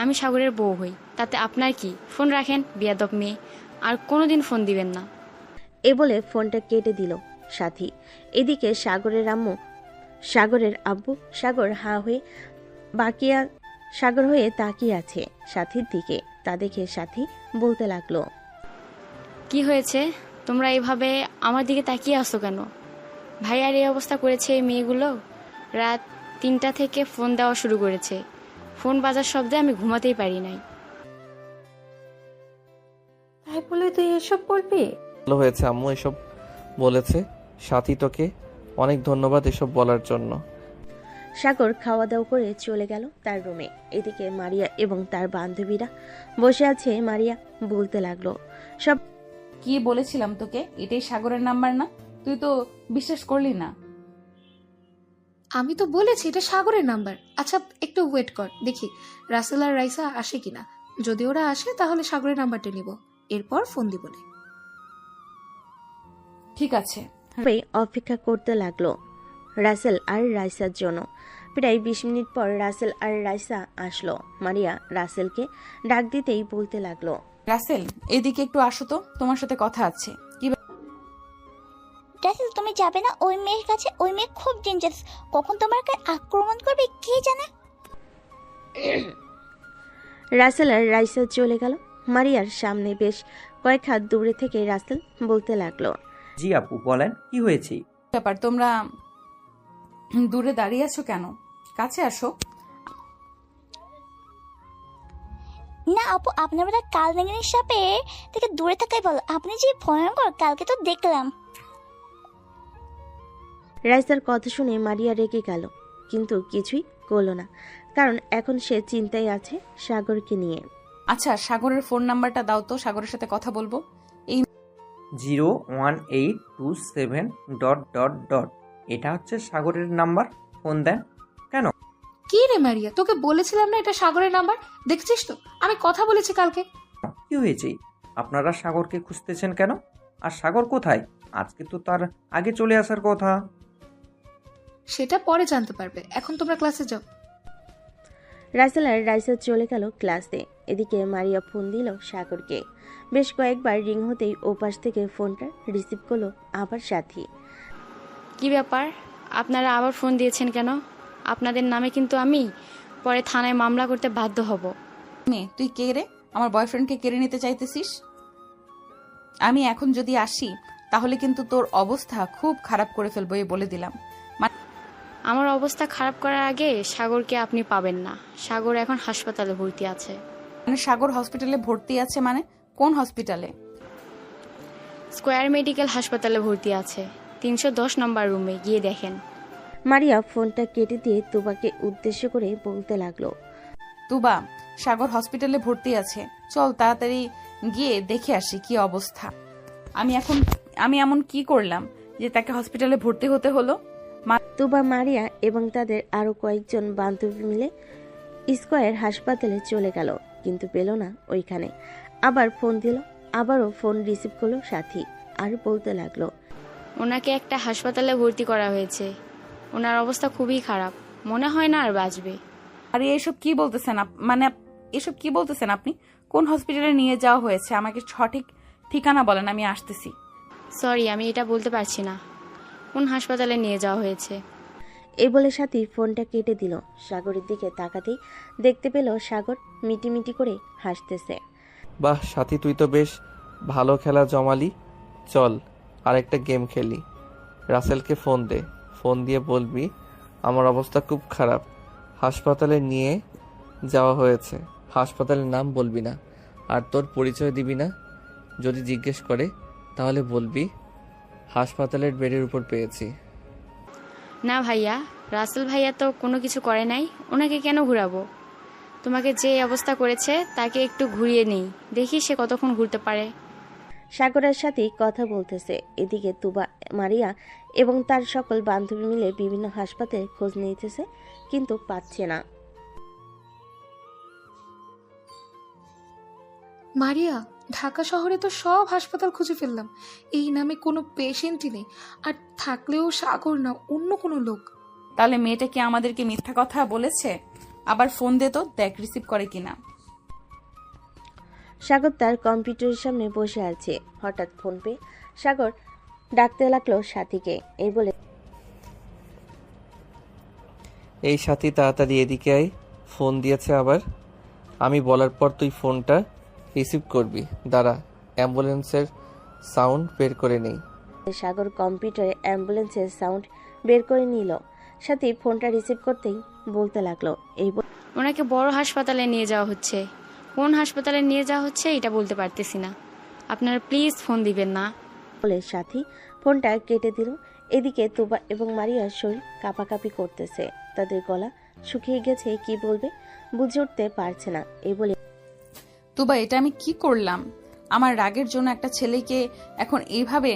আমি সাগরের বউ হই, তাতে আপনার কি? ফোন রাখেন বেয়াদব মেয়ে, আর কোনোদিন ফোন দিবেন না।
এ বলে ফোনটা কেটে দিল সাথী। এদিকে সাগরের আব্বু সাগর হা হয়ে সাগর হয়ে তাকিয়ে আছে সাথীর দিকে। তা দেখে সাথী বলতে লাগলো,
কি হয়েছে? তোমরা এইভাবে আমার দিকে তাকিয়ে আসো কেন? ভাইয়ার এই অবস্থা করেছে এই মেয়েগুলো। রাত 3টা থেকে ফোন দেওয়া শুরু করেছে, ফোন বাজার শব্দে আমি ঘুমাতেই পারি নাই।
তাই বলে তুই এসব বলবি?
ভালো হয়েছে আম্মু এসব বলেছে। সাথী, তোকে অনেক ধন্যবাদ এসব বলার জন্য।
সাগর খাওয়া দাওয়া করে চলে গেল তার রুমে। এদিকে মারিয়া এবং তার বান্ধবীরা বসে আছে। মারিয়া বলতে লাগলো, সব
কি বলেছিলাম তোকে, এটাই সাগরের নাম্বার না? তুই তো বিশ্বাস করলি না।
আমি তো বলেছি এটা সাগরের নাম্বার। আচ্ছা একটু ওয়েট কর, দেখি রাসেল আর রাইসা আসে কিনা। যদি ওরা আসে তাহলে সাগরের নাম্বারটা নিব, এরপর ফোন দিব না।
ঠিক আছে।
অপেক্ষা করতে লাগলো রাসেল আর রাইসার জন্য। প্রায় 20 মিনিট পর রাসেল আর রাইসা আসলো। মারিয়া রাসেলকে ডাক দিতেই বলতে লাগলো,
রাসেল এদিকে একটু আসো তো, তোমার সাথে কথা আছে। কি
রাসেল, তুমি যাবে না ওই মেয়ের কাছে? ওই মেয়ে খুব ডেঞ্জারাস, কখন তোমাকে আক্রমণ করবে কে জানে।
রাসেল আর রাইসা চলে গেল মারিয়ার সামনে। বেশ কয়েক হাত দূরে থেকে রাসেল বলতে লাগলো,
জি আপু বলেন, কি হয়েছে?
ব্যাপার, তোমরা দূরে দাঁড়িয়ে আছো কেন? কাছে আসো।
না আপু, আপনার বেলা কাল নাগিনীর সাপে থেকে দূরে থাকাই ভালো। আপনি যে ভয়ঙ্কর, কালকে তো দেখলাম।
রাইসার কথা শুনে মারিয়া রেগে গেল, কিন্তু কিছুই করলো না, কারণ এখন সে চিন্তায় আছে সাগরকে নিয়ে।
আচ্ছা সাগরের ফোন নাম্বারটা দাও তো, সাগরের সাথে কথা বলবো।
01827... এটা হচ্ছে সাগরের নাম্বার, ফোন দেন কেন?
কি রে মারিয়া, তোকে বলেছিলাম না এটা সাগরের নাম্বার? দেখছিস তো আমি কথা বলেছি কালকে।
কি হয়েছে? আপনারা সাগরকে খুঁজতেছেন কেন? আর সাগর কোথায়? আজকে তো তার আগে চলে আসার কথা।
সেটা পরে জানতে পারবে, এখন তোমরা ক্লাসে যাও।
রাসেল আর রাইসা চলে গেল ক্লাসে। এদিকে মারিয়া ফোন দিল সাগরকে। বেশ কয়েকবার রিং হতেই ওপাশ থেকে ফোনটা রিসিভ করলো আবার সাথী।
কি ব্যাপার, আপনারা আবার ফোন দিয়েছেন কেন? আপনাদের নামে কিন্তু আমি পরে থানায় মামলা করতে বাধ্য হব।
মেয়ে তুই কে রে? আমার বয়ফ্রেন্ডকে কেড়ে নিতে চাইতেছিস? আমি এখন যদি আসি তাহলে কিন্তু তোর অবস্থা খুব খারাপ করে ফেলবো, এই বলে দিলাম।
আমার অবস্থা খারাপ করার আগে সাগরকে আপনি পাবেন না। সাগর এখন হাসপাতালে ভর্তি আছে।
মানে সাগর হসপিটালে ভর্তি আছে? মানে কোন হসপিটালে?
স্কয়ার মেডিকেল হাসপাতালে ভর্তি আছে, 310 নম্বর রুমে, গিয়ে দেখেন।
মারিয়া ফোনটা কেটে দিয়ে তুবাকে উদ্দেশ্য করে বলতে লাগলো,
তুবা, সাগর হসপিটালে ভর্তি আছে, চল তাড়াতাড়ি গিয়ে দেখে আসি কি অবস্থা। আমি এমন কি করলাম যে তাকে হসপিটালে ভর্তি হতে হলো?
তুবা, মারিয়া এবং তাদের আরো কয়েকজন বান্ধবী মিলে স্কয়ার হাসপাতালে চলে গেল, কিন্তু পেল না ওইখানে। আবার ফোন দিল, আবারও ফোন রিসিভ করলো সাথী, আর বলতে লাগলো,
ওনাকে একটা হাসপাতালে ভর্তি করা হয়েছে, ওনার অবস্থা খুবই খারাপ, মনে হয় না আর বাঁচবে।
আরে এসব কি বলতেছেন? এসব কি বলতেছেন আপনি? কোন হসপিটালে নিয়ে যাওয়া হয়েছে? আমাকে সঠিক ঠিকানা বলেন, আমি আসতেছি।
সরি, আমি এটা বলতে পারছি না কোন হাসপাতালে নিয়ে যাওয়া হয়েছে।
এই বলে সাথী ফোনটা কেটে দিল। সাগরের দিকে তাকাতেই দেখতে পেল সাগর মিটিমিটি করে হাসতেছে।
বাহ সাথী, তুই তো বেশ ভালো খেলা জমালি। চল আরেকটা গেম খেলি। রাসেলকে ফোন দে, ফোন দিয়ে বলবি আমার অবস্থা খুব খারাপ, হাসপাতালে নিয়ে যাওয়া হয়েছে। হাসপাতালের নাম বলবি না, আর তোর পরিচয় দিবি না। যদি জিজ্ঞেস করে তাহলে বলবি হাসপাতালের বেডের উপর পেয়েছি।
না ভাইয়া, রাসেল ভাইয়া তো কোনো কিছু করে নাই, ওনাকে কেন ঘুরাবো? তোমাকে যে অবস্থা করেছে তাকে একটু ঘুরিয়ে নেই, দেখি সে কতক্ষণ ঘুরতে পারে।
সাগরের সাথে কথা বলতেছে, এদিকে তুবা, মারিয়া এবং তার সকল বান্ধবী মিলে বিভিন্ন হাসপাতালে খোঁজ নিতেছে, কিন্তু পাচ্ছে না।
মারিয়া, ঢাকা শহরে তো সব হাসপাতাল খুঁজে ফেললাম, এই নামে কোনো পেশেন্টই নেই, আর থাকলেও সাগর না, অন্য কোনো লোক।
তাহলে মেয়েটা কি আমাদেরকে মিথ্যা কথা বলেছে? আবার ফোন দে তো, দেখ রিসিভ করে কিনা।
সাগর তার কম্পিউটারের সামনে বসে আছে, হঠাৎ ফোন পেয়ে সাগর ডাকতে লাগলো সাথীকে। এই বলে,
এই সাথী তাড়াতাড়ি এদিকে আয়, ফোন দিয়েছে আবার। আমি বলার পর তুই ফোনটা রিসিভ করবি। দাঁড়া, অ্যাম্বুলেন্সের সাউন্ড বের করে নেই।
সাগর কম্পিউটারে অ্যাম্বুলেন্সের সাউন্ড বের করে নিল। সাথী ফোনটা রিসিভ করতেই বলতে লাগলো, এই
ওনাকে বড় হাসপাতালে নিয়ে যাওয়া হচ্ছে, কোন হাসপাতালে নিয়ে যাওয়া হচ্ছে এটা বলতে পারতেছি না, আপনারা প্লিজ ফোন দিবেন না।
বলে সাথী ফোনটা কেটে দিল। এদিকে তুবা এবং মারিয়ার শরীর কাঁপাকাঁপি করতেছে, তাদের গলা শুকিয়ে গেছে, কি বলবে বুঝে উঠতে পারছে না। এই বলে,
তুবা, এটা আমি কি করলাম? আমার রাগের জন্য একটা ছেলেকে এখন এইভাবে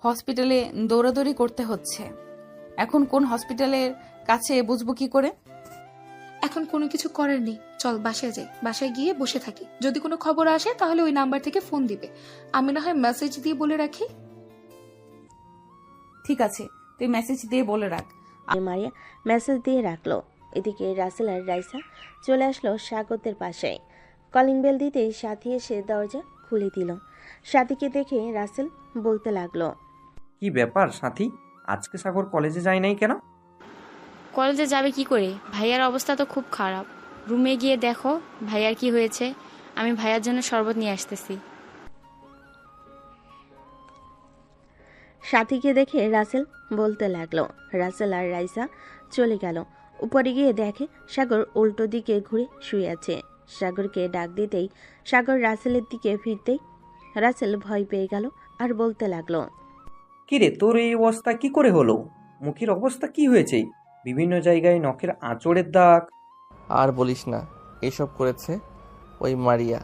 হসপিটালে দৌড়াদৌড়ি করতে হচ্ছে। এখন কোন হসপিটালের কাছে বুঝবো কি করে?
এখন কোনো কিছু করার নেই, চল বাসায় যাই, বাসায় গিয়ে বসে থাকি, যদি কোনো খবর আসে তাহলে ওই নাম্বার থেকে ফোন দিবে, আমি না হয় মেসেজ দিয়ে বলে রাখি।
ঠিক আছে, তুই মেসেজ দিয়ে বলে রাখ।
মারিয়া মেসেজ দিয়ে রাখলো। এদিকে রাসেল আর রাইসা চলে আসলো সাগরদের পাশে। কলিং বেল দিতেই সাথী এসে দরজা খুলে দিল। সাথীকে দেখে রাসেল বলতে লাগলো,
কি ব্যাপার সাথী, আজকে সাগর কলেজে যায় নাই কেন?
কলেজে যাবে কি করে? ভাইয়ার অবস্থা তো খুব খারাপ, রুমে গিয়ে দেখো ভাইয়ার কি হয়েছে, আমি ভাইয়ার জন্য শরবত নিয়ে আসতেছি।
সাথীকে দেখে রাসেল বলতে লাগলো। রাসেল আর রাইসা চলে গেল। উপরে গিয়ে দেখে সাগর উল্টো দিকে ঘুরে শুয়ে আছে। সাগরকে ডাক দিতেই সাগর রাসেলের দিকে ফিরতেই রাসেল ভয় পেয়ে গেল আর বলতে লাগলো,
কিরে, তোর এই অবস্থা কি করে হলো? মুখের অবস্থা কি হয়েছে? বিভিন্ন জায়গায় নখের আঁচড়ের দাগ।
আর বলিস না, এসব করেছে ওই মারিয়া।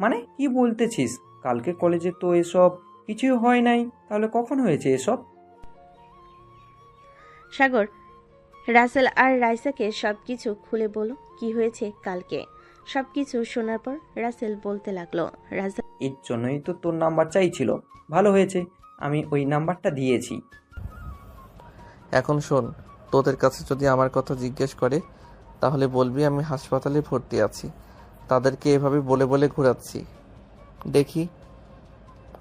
মানে কি বলতেছিস? কালকে কলেজে তো এসব কিছুই হয় নাই, তাহলে কখন হয়েছে এসব?
সাগর রাসেল আর রাইসাকে সবকিছু খুলে বলো কি হয়েছে কালকে। সবকিছু শোনার পর রাসেল বলতে লাগলো, রাসেল,
এর জন্যই তো তোর নাম্বার চাইছিল, ভালো হয়েছে আমি ওই নাম্বারটা দিয়েছি।
এখন শোন, তোদের কাছে যদি আমার কথা জিজ্ঞেস করে তাহলে বলবি আমি হাসপাতালে ভর্তি আছি, তাদেরকে এভাবে বলে বলে ঘোরাচ্ছি, দেখি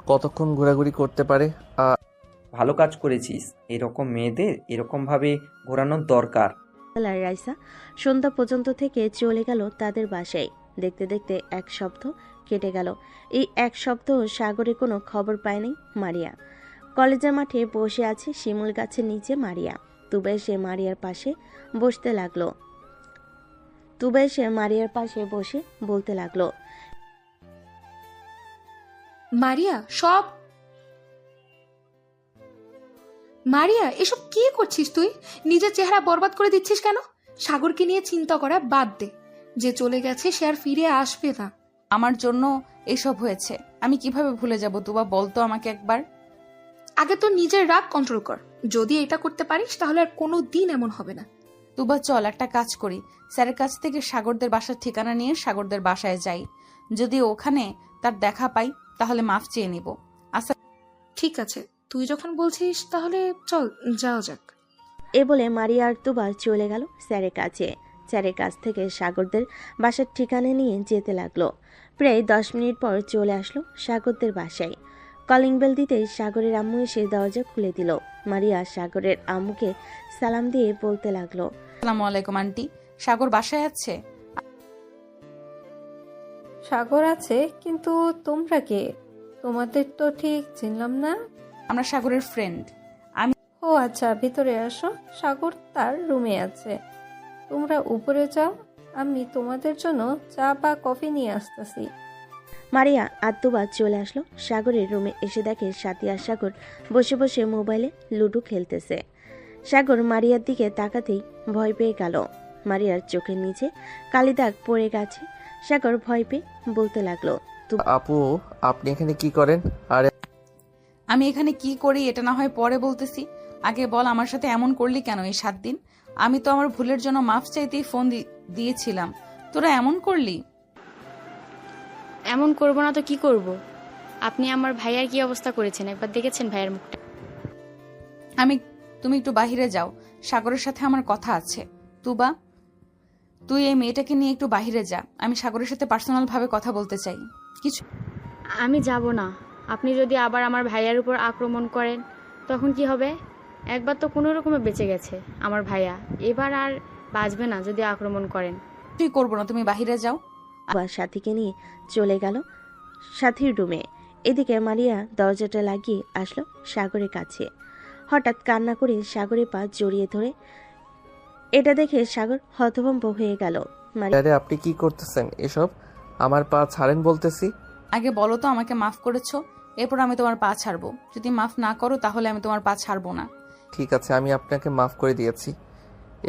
কতক্ষণ ঘোরাঘুরি করতে পারে।
ভালো কাজ করেছিস, এরকম মেয়েদের এরকমভাবে ঘোরানোর দরকার।
আর রাইসা সন্ধ্যা পর্যন্ত থেকে চলে গেল তাদের বাসায়। দেখতে দেখতে এক সপ্তাহ কেটে গেল। এই এক সপ্তাহ সাগরের কোনো খবর পায়নি মারিয়া। কলেজের মাঠে বসে আছে শিমুল গাছের নিচে মারিয়া। তুবা এসে মারিয়ার পাশে বসে বলতে লাগলো,
মারিয়া এসব কি করছিস তুই? নিজের চেহারা বরবাদ করে দিচ্ছিস কেন? সাগরকে নিয়ে চিন্তা করা বাদ দে। যে চলে গেছে সে আর ফিরে আসবে না।
আমার জন্য এসব হয়েছে, আমি কিভাবে ভুলে যাব তুবা? বলতো আমাকে একবার।
আগে তো নিজের রাগ কন্ট্রোল কর। যদি এটা করতে পারিস তাহলে আর কোনো দিন এমন হবে না।
তুবা চল একটা কাজ করি, স্যারের কাছ থেকে সাগরদের বাসার ঠিকানা নিয়ে সাগরদের বাসায় যাই। যদি ওখানে তার দেখা পাই তাহলে মাফ চেয়ে নিব। আচ্ছা
ঠিক আছে, তুই যখন বলছিস তাহলে চল যাওয়া যাক।
এ বলে মারিয়া আর তুবা চলে গেল স্যারের কাছে। স্যারের কাছ থেকে সাগরদের বাসার ঠিকানা নিয়ে যেতে লাগলো। প্রায় 10 মিনিট পর চলে আসলো সাগরদের বাসায়। কলিং বেল দিতেই সাগরের আম্মু এসে দরজা খুলে দিল। মারিয়া সাগরের আম্মুকে সালাম দিয়ে বলতে লাগলো,
আসসালামু আলাইকুম আন্টি, সাগর বাসায় আছে?
সাগর আছে, কিন্তু তোমরা কে? তোমাদের তো ঠিক চিনলাম না।
আমরা সাগরের ফ্রেন্ড।
ও আচ্ছা, ভিতরে আসো। সাগর তার রুমে আছে, তোমরা উপরে যাও, আমি তোমাদের জন্য চা বা কফি নিয়ে আসতেছি।
মারিয়া আর তুবা চলে আসলো সাগরের রুমে। এসে দেখে সাথী আর সাগর বসে বসে মোবাইলে লুডো খেলতেছে। সাগর মারিয়ার দিকে তাকাতেই ভয় পেয়ে গেল। মারিয়ার চোখের নিচে কালি দাগ পড়ে গেছে। সাগর ভয় পেয়ে বলতে লাগলো,
আপু আপনি এখানে কি করেন? আর
আমি এখানে কি করি এটা না হয় পরে বলতেছি, আগে বল আমার সাথে এমন করলি কেন এই 7 দিন? আমি তো আমার ভুলের জন্য মাফ চাইতেই ফোন দিয়েছিলাম, তোরা এমন করলি।
এমন করব না তো কি করব? আপনি আমার ভাইয়ার কি অবস্থা করেছেন একবার দেখেছেন ভাইয়ার মুখটা?
তুমি একটু বাহিরে যাও, সাগরের সাথে আমার কথা আছে। তুবা তুই এই মেয়েটাকে নিয়ে একটু বাহিরে যা, আমি সাগরের সাথে পার্সোনাল ভাবে কথা বলতে চাই। কিছু
আমি যাব না। আপনি যদি আবার আমার ভাইয়ার উপর আক্রমণ করেন তখন কি হবে? একবার তো কোনো রকমে বেঁচে গেছে আমার ভাইয়া, এবার আর বাঁচবে না যদি আক্রমণ করেন।
তুই করবো না, তুমি বাহিরে যাও।
আবার সাথীকে নিয়ে চলে গেল সাথীর রুমে। এদিকে মারিয়া দরজাটা লাগিয়ে আসলো সাগরের কাছে। হঠাৎ কান্না করে সাগরের পা জড়িয়ে ধরে। এটা দেখে সাগর হতভম্ব হয়ে গেল।
আরে আপনি কি করতেছেন এসব? আমার পা ছাড়েন বলতেছি।
আগে বলো তো আমাকে মাফ করেছো, এরপর আমি তোমার পা ছাড়বো। যদি মাফ না করো তাহলে আমি তোমার পা ছাড়বো না।
ঠিক আছে, আমি আপনাকে মাফ করে দিয়েছি,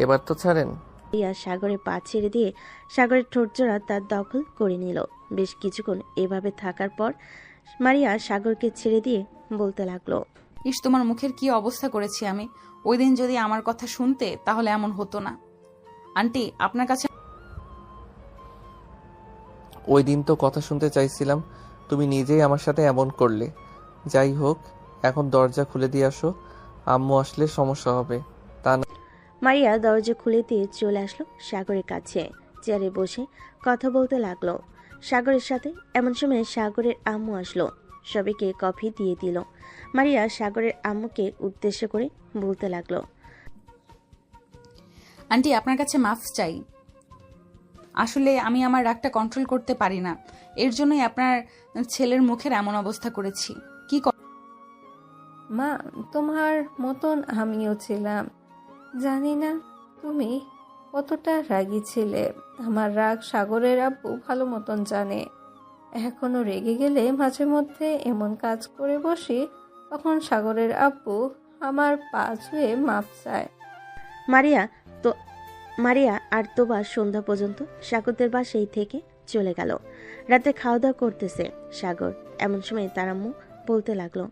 এবার তো ছাড়েন।
মারিয়া সাগরের পা ছেড়ে দিয়ে সাগরের ঠোঁটজোড়া তার দখল করে নিল। বেশ কিছুক্ষণ এভাবে থাকার পর মারিয়া সাগরকে ছেড়ে দিয়ে বলতে লাগলো,
ইস তোমার মুখের কি অবস্থা করেছি আমি। ওই দিন যদি আমার কথা শুনতে তাহলে এমন হতো না। আন্টি আপনার কাছে
ওই দিন তো কথা শুনতে চাইছিলাম, তুমি নিজেই আমার সাথে এমন করলে। যাই হোক, এখন দরজা খুলে দিয়ে আসো, আম্মু আসলে সমস্যা হবে। তা না।
মারিয়া দরজা খুলে দিয়ে চলে আসলো সাগরের কাছে। চেয়ারে বসে কথা বলতে লাগলো সাগরের সাথে। এমন সময় সাগরের আম্মু আসলো, সবাইকে কফি দিয়ে দিল। মারিয়া সাগরের আম্মুকে উদ্দেশ্য করে বলতে লাগলো,
আন্টি আপনার কাছে মাফ চাই। আসলে আমি আমার রাগটা কন্ট্রোল করতে পারি না, এর জন্যই আপনার ছেলের মুখের এমন অবস্থা করেছি। কি
মা, তোমার মতন আমিও ছিলাম। জানি না তুমি কতটা রাগী ছিলে। আমার রাগ সাগরের আব্বু ভালো মতন জানে। এখনো রেগে গেলে মাঝে মধ্যে এমন কাজ করে বসি, তখন সাগরের আব্বু আমার পা ছুঁয়ে মাপ চায়।
মারিয়া আর তোবা সন্ধ্যা পর্যন্ত সাগরদের বাসায় থেকে চলে গেল। রাতে খাওয়া দাওয়া করতেছে সাগর। এমন সময় তার আম্মু বলতে লাগলো,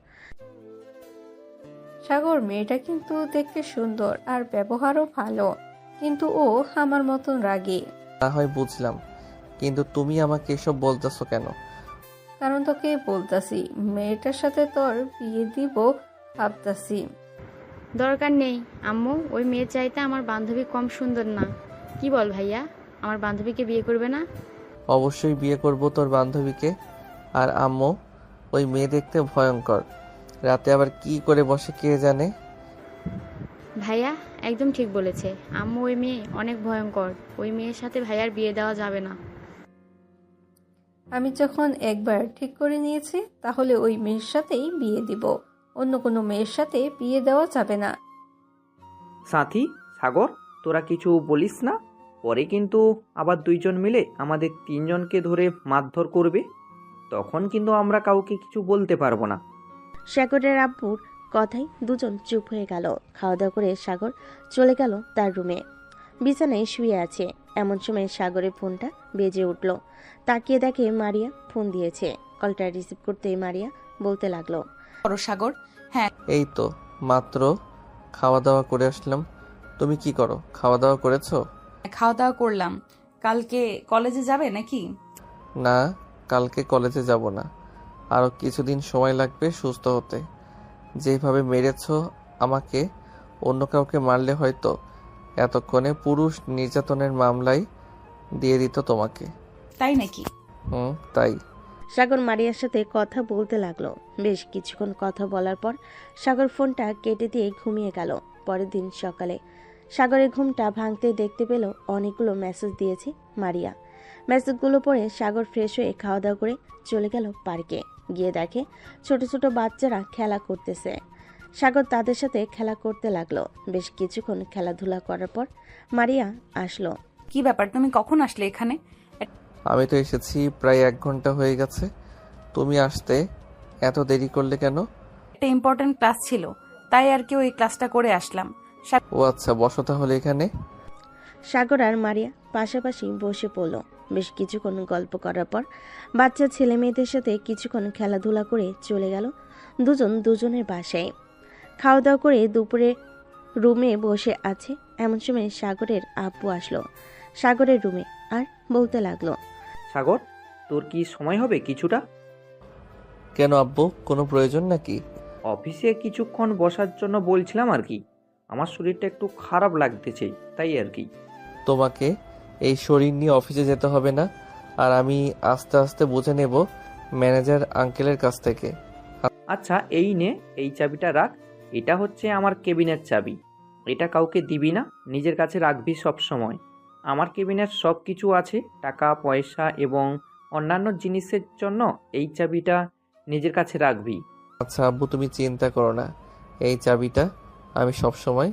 সাগর মেয়েটা কিন্তু দেখতে সুন্দর আর ব্যবহারও ভালো, কিন্তু ও আমার মতন রাগী।
না হয় বুঝলাম, কিন্তু তুমি আমাকে এসব বলতেছো কেন?
কারণ তোকে বলতাছি, মেয়েটার সাথে তোর বিয়ে দিব ভাবতাছি।
দরকার নেই আম্মু, ওই মেয়ে চাইতে আমার বান্ধবী কম সুন্দর না। কি বল ভাইয়া, আমার বান্ধবীকে বিয়ে করবে না?
অবশ্যই বিয়ে করব তোর বান্ধবীকে। আর আম্মু, ওই মেয়ে দেখতে ভয়ঙ্কর, রাতে আবার কি করে বসে কে জানে।
ভাইয়া একদম ঠিক বলেছে আম্মু, ওই মেয়ে অনেক ভয়ঙ্কর। ওই মেয়ের সাথে ভাইয়ার বিয়ে দেওয়া যাবে না।
আমি যখন একবার ঠিক করে নিয়েছি তাহলে ওই মেয়ের সাথেই বিয়ে দিব, অন্য কোনো মেয়ের সাথে বিয়ে দেওয়া যাবে না।
সাথী, সাগর, তোরা কিছু বলিস না, পরে কিন্তু আবার দুইজন মিলে আমাদের তিনজনকে ধরে মারধর করবে, তখন কিন্তু আমরা কাউকে কিছু বলতে পারবো না।
সাগরের আব্বুর কথাই দুজন চুপ হয়ে গেল। খাওয়া দাওয়া করে সাগর চলে গেল তার রুমে। বিছানায় শুয়ে আছে, এমন সময় সাগরের ফোনটা বেজে উঠল। তাকিয়ে দেখে মারিয়া ফোন দিয়েছে। কলটা রিসিভ করতেই মারিয়া বলতে লাগলো,
করো সাগর। হ্যাঁ,
এই তো মাত্র খাওয়া দাওয়া করে আসলাম। তুমি কি করো? খাওয়া দাওয়া করেছো?
খাওয়া দাওয়া করলাম। কালকে কলেজে যাবে নাকি?
না, কালকে কলেজে যাব না। আরও কিছুদিন সময় লাগবে সুস্থ হতে। যেভাবে মেরেছো আমাকে, অন্য কাউকে মারলে হয়তো এতক্ষণে পুরুষ নির্যাতনের মামলায় দিয়ে দিত তোমাকে।
তাই নাকি?
তাই।
সাগর মারিয়ার সাথে কথা বলতে লাগলো। বেশ কিছুক্ষণ কথা বলার পর সাগর ফোনটা কেটে দিয়ে ঘুমিয়ে গেল। পরের দিন সকালে সাগরের ঘুমটা ভাঙতে দেখতে পেল অনেকগুলো মেসেজ দিয়েছে মারিয়া। মেসেজগুলো পড়ে সাগর ফ্রেশ হয়ে খাওয়া দাওয়া করে চলে গেল পার্কে। গিয়ে দেখে ছোট ছোট বাচ্চারা খেলা করতেছে। সাগর তাদের সাথে খেলা করতে লাগলো। বেশ কিছুক্ষণ খেলাধুলা করার পর মারিয়া আসলো।
কি ব্যাপার, তুমি কখন আসলে এখানে?
আমি তো এসেছি প্রায় 1 ঘন্টা হয়ে গেছে। তুমি আসতে এত দেরি করলে কেন?
একটা ইম্পর্টেন্ট ক্লাস ছিল, তাই আর কি ওই ক্লাসটা করে আসলাম।
ও আচ্ছা, বসো তাহলে এখানে।
সাগর আর মারিয়া পাশাপাশি বসে পড়ল। বেশ কিছুক্ষণ গল্প করার পর বাচ্চা ছেলে মেয়েদের সাথে কিছুক্ষণ খেলাধুলা করে চলে গেল দুজন দুজনের বাসায়। খাওয়া দাওয়া করে দুপুরে রুমে বসে আছে, এমন সময় সাগরের আব্বু আসলো সাগরের রুমে আর বলতে লাগলো,
সাগর, তোর কি সময় হবে কিছুটা?
কেন আব্বু, কোনো প্রয়োজন নাকি?
অফিসে কিছুক্ষণ বসার জন্য বলছিলাম আর কি। আমার শরীরটা একটু খারাপ লাগতেছে, তাই আর কি।
তোমাকে এই শরীর নিয়ে অফিসে যেতে হবে না, আর আমি আস্তে আস্তে বুঝে নেব ম্যানেজার আঙ্কেলের কাছ থেকে।
আচ্ছা, এই নে, এই চাবিটা রাখ। এটা হচ্ছে আমার কেবিনের চাবি। এটা কাউকে দিবি না, নিজের কাছে রাখবি সব সময়। আমার কেবিনের সব কিছু আছে, টাকা পয়সা এবং অন্যান্য জিনিসের জন্য এই চাবিটা নিজের কাছে রাখবি।
আচ্ছা আব্বু, তুমি চিন্তা করো না, এই চাবিটা আমি সব সময়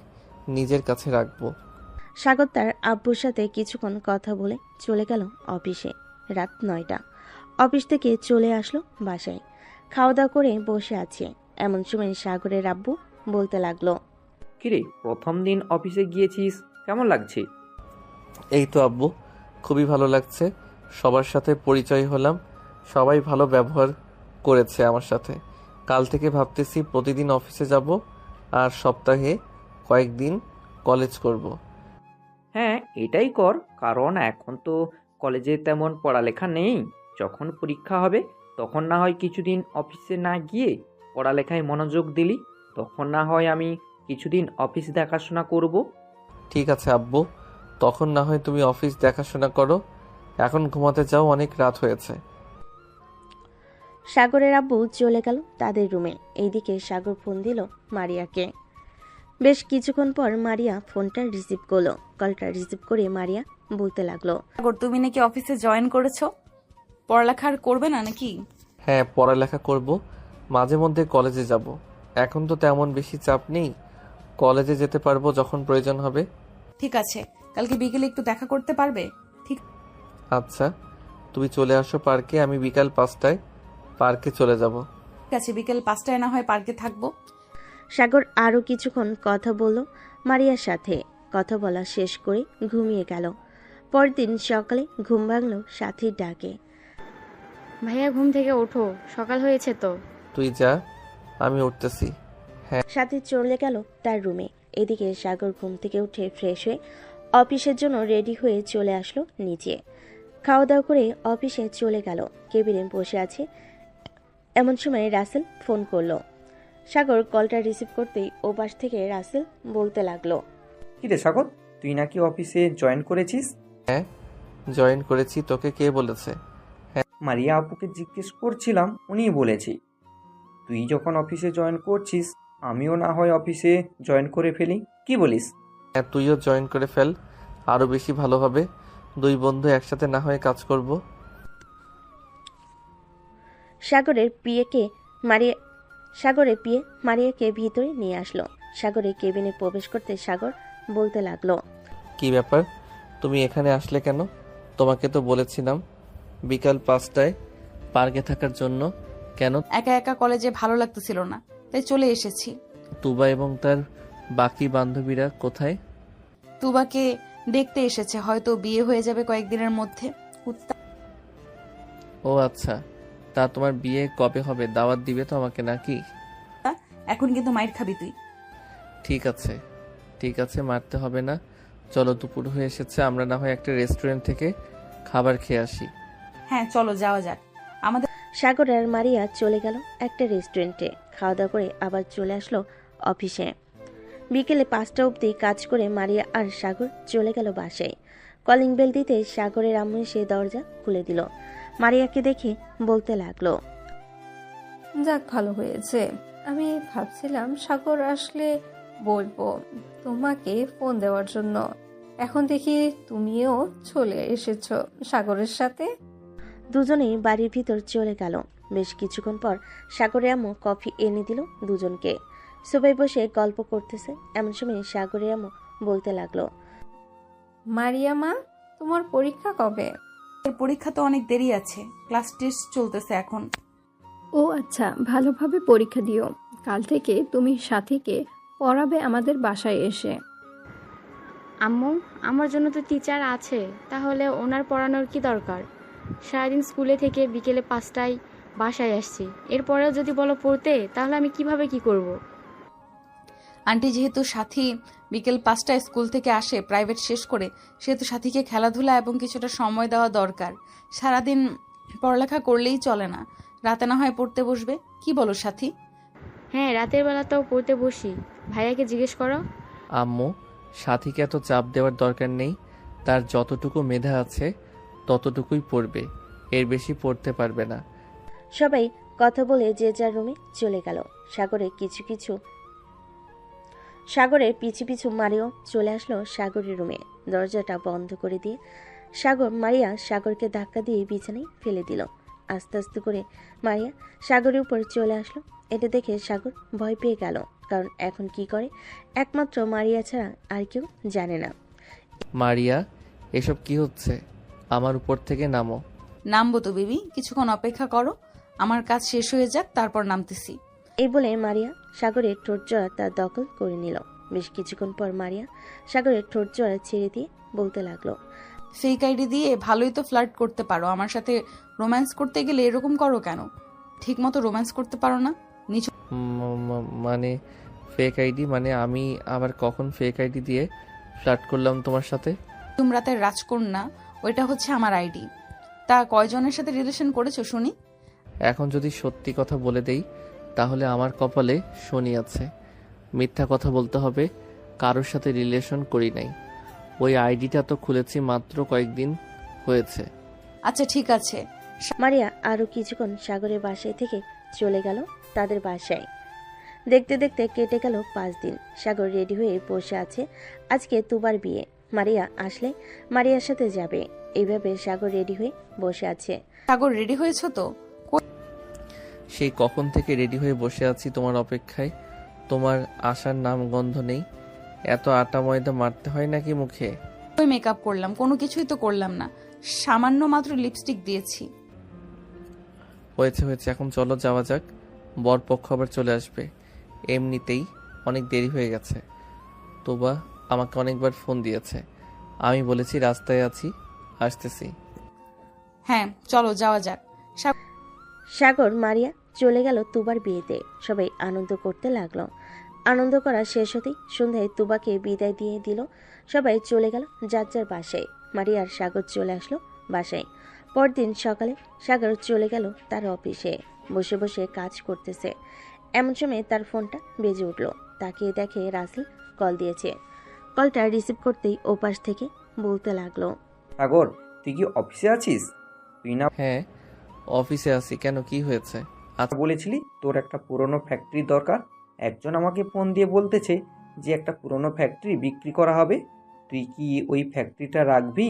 নিজের কাছে রাখবো।
সাগর তার আব্বুর সাথে কিছুক্ষণ কথা বলে চলে গেল অফিসে। রাত 9টা। অফিস থেকে চলে আসলো বাসায়। খাওয়া দাওয়া করে বসে আছে, এমন সময় সাগরের আব্বু বলতে লাগলো,
কিরে, প্রথম দিন অফিসে গিয়েছিস, কেমন লাগছে?
এই তো আব্বু, খুবই ভালো লাগছে। সবার সাথে পরিচয় হলাম, সবাই ভালো ব্যবহার করেছে আমার সাথে। কাল থেকে ভাবতেছি প্রতিদিন অফিসে যাব আর সপ্তাহে কয়েকদিন কলেজ করব।
হ্যাঁ, এটাই কর, কারণ এখন তো কলেজে তেমন পড়ালেখা নেই। যখন পরীক্ষা হবে তখন না হয় কিছুদিন অফিসে না গিয়ে পড়ালেখায় মনোযোগ দিলি, তখন না হয় আমি কিছুদিন অফিস দেখাশোনা করব।
ঠিক আছে আব্বু, তখন না হয় তুমি অফিস দেখাশোনা করো। এখন ঘুমাতে যাও, অনেক রাত হয়েছে।
সাগরের আব্বু চলে গেল তাদের রুমে। এইদিকে সাগর ফোন দিল মারিয়াকে। বেশ কিছুক্ষণ পর মারিয়া ফোনটা রিসিভ করলো। কলটা রিসিভ করে মারিয়া বলতে লাগলো,
সাগর, তুমি নাকি অফিসে জয়েন করেছো? পড়ালেখা আর করবে না নাকি?
হ্যাঁ, পড়ালেখা করব, মাঝে মধ্যে কলেজে যাব। এখন তো তেমন বেশি চাপ নেই, কলেজে যেতে পারবো যখন প্রয়োজন হবে।
ঠিক আছে, কালকে বিকেলে একটু দেখা করতে পারবে? ঠিক
আচ্ছা, তুমি চলে আসো পার্কে, আমি বিকাল 5টায় পার্কে চলে যাব।
আছে, বিকেল 5টায় না হয় পার্কে থাকবো।
সাগর আরো কিছুক্ষণ কথা বলল মারিয়ার সাথে। কথা বলা শেষ করে ঘুমিয়ে গেল। পরদিন সকালে ঘুম ভাঙলো সাথীর ডাকে।
ভাইয়া, ঘুম থেকে ওঠো, সকাল হয়েছে তো।
তুই যা, আমি উঠতেছি।
সাথী চলে গেল তার রুমে। এদিকে সাগর ঘুম থেকে উঠে ফ্রেশ হয়ে অফিসের জন্য রেডি হয়ে চলে আসলো নিচে। খাওয়া দাওয়া করে অফিসে চলে গেল। কেবিনে বসে আছে, এমন সময় রাসেল ফোন করলো। সাগর কলটা রিসিভ করতেই ও পাশ থেকে রাসেল বলতে লাগলো,
কিরে সাগর, তুই নাকি অফিসে জয়েন করেছিস?
হ্যাঁ, জয়েন করেছি। তোকে কে বলেছে?
মারিয়া আপুকে জিজ্ঞেস করছিলাম, উনিই বলেছি। তুই যখন অফিসে জয়েন করছিস, আমিও না হয় অফিসে জয়েন করে ফেলি, কি বলিস?
হ্যাঁ, তুইও জয়েন করে ফেল, আরো বেশি ভালো হবে। 2 বন্ধু একসাথে না হয় কাজ করব।
সাগরের পিয়ে মারিয়াকে ভিতরে নিয়ে আসলো। সাগরের কেবিনে প্রবেশ করতে সাগর বলতে লাগলো,
কি ব্যাপার, তুমি এখানে আসলে কেন? তোমাকে তো বলেছিলাম বিকাল 5টায় পার্কে থাকার জন্য। কেন?
একা একা কলেজে ভালো লাগতেছিল না, তাই চলে এসেছি।
তুবা এবং তার বাকি বান্ধবীরা কোথায়?
তুবাকে দেখতে এসেছে, হয়তো বিয়ে হয়ে যাবে কয়েকদিনের মধ্যে।
ও আচ্ছা, তা তোমার বিয়ে কবে হবে? দাওয়াত দিবে তো আমাকে নাকি?
এখন কিন্তু মাইর খাবি তুই।
ঠিক আছে ঠিক আছে, মারতে হবে না। চলো, দুপুর হয়ে এসেছে, আমরা না হয় একটা রেস্টুরেন্ট থেকে খাবার খেয়ে আসি।
হ্যাঁ চলো যাওয়া যাক। আমাদের
সাগর আর মারিয়া চলে গেল একটা রেস্টুরেন্টে। খাওয়া দাওয়া করে আবার চলে আসলো অফিসে। বিকেলে 5টা অবধি কাজ করে মারিয়া আর সাগর চলে গেল বাসায়। কলিং বেল দিতে সাগরের আম্মু এসে দরজা খুলে দিল। মারিয়াকে দেখে বলতে লাগলো,
যাক ভালো হয়েছে। আমি ভাবছিলাম সাগর আসলে বলবো তোমাকে ফোন দেওয়ার জন্য। এখন দেখি তুমিও চলে এসেছো সাগরের সাথে।
দুজনেই বাড়ির ভিতর চলে গেল। বেশ কিছুক্ষণ পর সাগরের আম্মু কফি এনে দিল দুজনকে। সবাই বসে গল্প করতেছে। এমন সময় সাগরের আম্মু বলতে লাগলো,
মারিয়া মা, তোমার পরীক্ষা কবে?
পরীক্ষা তো অনেক দেরি আছে, ক্লাস টেস্ট চলতেছে এখন।
ও আচ্ছা, ভালোভাবে পরীক্ষা দিও। কাল থেকে তুমি সাথীকে পড়াবে আমাদের বাসায় এসে।
আম্মু, আমার জন্য তো টিচার আছে, তাহলে ওনার পড়ানোর কি দরকার? সারাদিন স্কুলে থেকে বিকেলে 5টায় বাসায় আসছি, এরপরেও যদি বলো পড়তে, তাহলে আমি কিভাবে কি করব?
আন্টি, যেহেতু সাথী বিকেল 5টায় স্কুল থেকে আসে প্রাইভেট শেষ করে, সেহেতু সাথীকে খেলাধুলা এবং কিছুটা সময় দেওয়া দরকার। সারাদিন পড়ালেখা করলেই চলে না, রাতে না হয় পড়তে বসবে। কি বলো সাথী?
হ্যাঁ, রাতের বেলাতেও পড়তে বসি। ভাইয়াকে জিজ্ঞেস করো।
আম্মু, সাথীকে এত চাপ দেওয়ার দরকার নেই। তার যতটুকু মেধা আছে ততটুকুই পড়বে, এর বেশি পড়তে পারবে না।
সবাই কথা বলে যে যার রুমে চলে গেল। সাগরের পিছু পিছু মারিও চলে আসলো সাগরের রুমে। দরজাটা বন্ধ করে দিয়ে মারিয়া সাগরকে ধাক্কা দিয়ে বিছানায় ফেলে দিল। আস্তে আস্তে করে মারিয়া সাগরের উপর চলে আসলো। এটা দেখে সাগর ভয় পেয়ে গেল, কারণ এখন কি করে একমাত্র মারিয়া ছাড়া আর কেউ জানে না।
মারিয়া, এসব কি হচ্ছে? আমার উপর থেকে নামো।
নামবো তো বেবি, কিছুক্ষণ অপেক্ষা করো, আমার কাজ শেষ হয়ে যাক, তারপর নামতেছি।
এই বলে মারিয়া সাগরের ঠোঁট জোড়া তার দখল করে নিল। বেশ কিছুক্ষণ পর মারিয়া সাগরের ঠোঁট জোড়া ছেড়ে দিয়ে বলতে লাগলো,
ফেক আইডি দিয়ে ভালোই তো ফ্লার্ট করতে পারো, আমার সাথে রোম্যান্স করতে গেলে এরকম করো কেন? ঠিক মতো রোম্যান্স করতে পারো না?
মানে ফেক আইডি? মানে আমি আবার কখন ফেক আইডি দিয়ে ফ্লার্ট করলাম তোমার সাথে?
তুমি রাতের রাজকন্যা, ওইটা হচ্ছে আমার আইডি। তা কয়জনের সাথে রিলেশন করেছো শুনি?
এখন যদি সত্যি কথা বলে দেই তাহলে আমার কপালে শনি আছে। মিথ্যা কথা বলতে হবে, কারোর সাথে রিলেশন করি নাই। ওই আইডিটা তো খুলেছি মাত্র কয়েকদিন হয়েছে।
আচ্ছা ঠিক আছে।
মারিয়া আরো কিছুক্ষণ সাগরের বাসায় থেকে চলে গেল তাদের বাসায়। দেখতে দেখতে কেটে গেল 5 দিন। সাগর রেডি হয়ে বসে আছে। আজকে তুবার বিয়ে, মারিয়া আসলে মারিয়ার সাথে যাবে। এইভাবে সাগর রেডি হয়ে বসে আছে।
সাগর রেডি হয়েছো তো?
সেই কখন থেকে রেডি হয়ে বসে আছি তোমার অপেক্ষায়, তোমার আসার নাম গন্ধ নেই। এত আটা ময়দা মারতে হয় নাকি মুখে?
ওই মেকআপ করলাম, কোনো কিছুই তো করলাম না, সামান্য মাত্র লিপস্টিক দিয়েছি।
হয়েছে হয়েছে, এখন চলো যাওয়া যাক, বরপক্ষ আবার চলে আসবে। এমনিতেই অনেক দেরি হয়ে গেছে। তোবা আমাকে অনেকবার ফোন দিয়েছে, আমি বলেছি রাস্তায় আছি, আসতেছি।
হ্যাঁ চলো যাওয়া যাক।
সাগর মারিয়া চলে গেল তুবার বিয়েতে। সবাই আনন্দ করতে লাগলো। আনন্দ করা শেষ হতেই সন্ধ্যায় তুবাকে বিদায় দিয়ে দিল। সবাই চলে গেল যার যার বাসায়। মারিয়া আর সাগর চলে আসলো বাসায়। পরদিন সকালে সাগর চলে গেল তার অফিসে। বসে বসে কাজ করতেছে। এমন সময় তার ফোনটা বেজে উঠল। তাকিয়ে দেখে রাসেল কল দিয়েছে। কলটা রিসিভ করতেই ওপাশ থেকে বলতে লাগলো,
সাগর, তুই কি অফিসে আছিস? তুই না
হ্যাঁ অফিসে আছি, কেন কি হয়েছে?
আচ্ছা, বলেছিলি তোর একটা পুরনো ফ্যাক্টরি দরকার। একজন আমাকে ফোন দিয়ে বলতেছে যে একটা পুরনো ফ্যাক্টরি বিক্রি করা হবে। তুই কি ওই ফ্যাক্টরিটা রাখবি?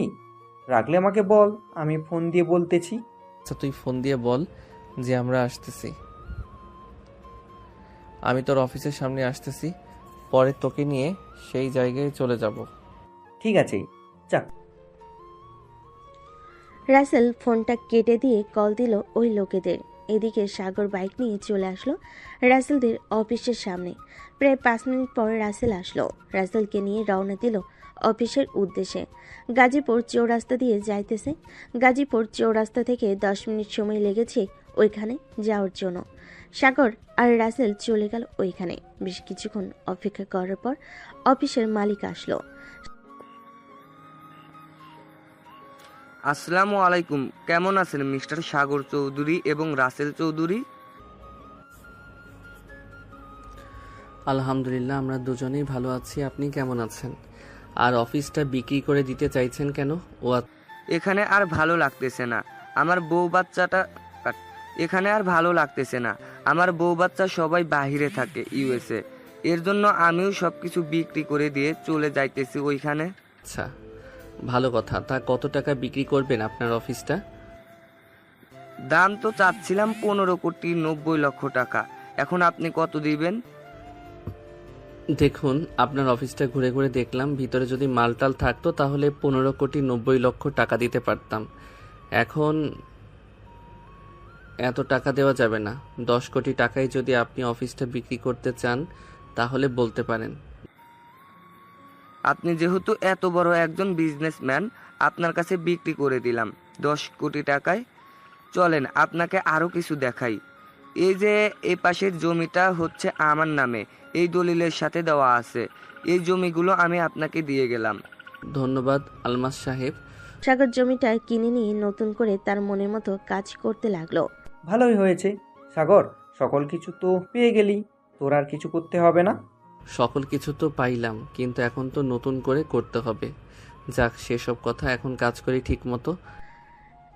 রাখলে আমাকে বল, আমি ফোন দিয়ে বলতেছি।
আচ্ছা তুই ফোন দিয়ে বল, যে আমরা আসতেছি। আমি তোর অফিসের সামনে আসতেছি, পরে তোকে নিয়ে সেই জায়গায় চলে যাব।
ঠিক আছে, যাক।
রাসেল ফোনটা কেটে দিয়ে কল দিল ওই লোকেদের। এদিকে সাগর বাইক নিয়ে চলে আসলো রাসেলদের অফিসের সামনে। প্রায় 5 মিনিট পর রাসেল আসলো। রাসেলকে নিয়ে রওনা দিল অফিসের উদ্দেশ্যে। গাজীপুর চৌরাস্তা দিয়ে যাইতেছে। গাজীপুর চৌরাস্তা থেকে 10 মিনিট সময় লেগেছে ওইখানে যাওয়ার জন্য। সাগর আর রাসেল চলে গেল ওইখানে। বেশ কিছুক্ষণ অপেক্ষা করার পর অফিসের মালিক আসলো।
আসসালামু আলাইকুম, কেমন আছেন মিস্টার সাগর চৌধুরী এবং রাসেল চৌধুরী?
আলহামদুলিল্লাহ, আমরা দুজনেই ভালো আছি। আপনি কেমন আছেন? আর অফিসটা বিক্রি করে দিতে চাইছেন কেন?
এখানে আর ভালো লাগতেছে না, আমার বউ বাচ্চাটা এখানে আর ভালো লাগতেছে না। আমার বউ বাচ্চা সবাই বাহিরে থাকে, ইউএসএ। এর জন্য আমিও সবকিছু বিক্রি করে দিয়ে চলে যাইতেছি ওইখানে।
আচ্ছা, ভালো কথা। তা কত টাকা বিক্রি করবেন আপনার অফিসটা?
দাম তো চাচ্ছিলাম 15,90,00,000 টাকা। এখন আপনি কত দিবেন?
দেখুন, আপনার অফিসটা ঘুরে ঘুরে দেখলাম, ভিতরে যদি মালটাল থাকতো তাহলে 15,90,00,000 টাকা দিতে পারতাম। এখন এত টাকা দেওয়া যাবে না। 10 কোটি টাকায় যদি আপনি অফিসটা বিক্রি করতে চান তাহলে বলতে পারেন।
আপনি যেহেতু এত বড় একজন বিজনেসম্যান, আপনার কাছে বিক্রি করে দিলাম 10 কোটি টাকায়। চলেন আপনাকে আরো কিছু দেখাই। এই যে এই পাশের জমিটা হচ্ছে আমার নামে, এই দলিলের সাথে দেওয়া আছে। এই জমিগুলো আমি আপনাকে দিয়ে গেলাম।
ধন্যবাদ আলমাস সাহেব।
সাগর জমিটা কিনে নিয়ে নতুন করে তার মনের মতো কাজ করতে লাগলো।
ভালোই হয়েছে সাগর, সকল কিছু তো পেয়ে গেলি, তোর আর কিছু করতে হবে না।
সকল কিছু তো পাইলাম, কিন্তু এখন তো নতুন করে করতে হবে। যাক, সেসব কথা, এখন কাজ করি ঠিক মতো।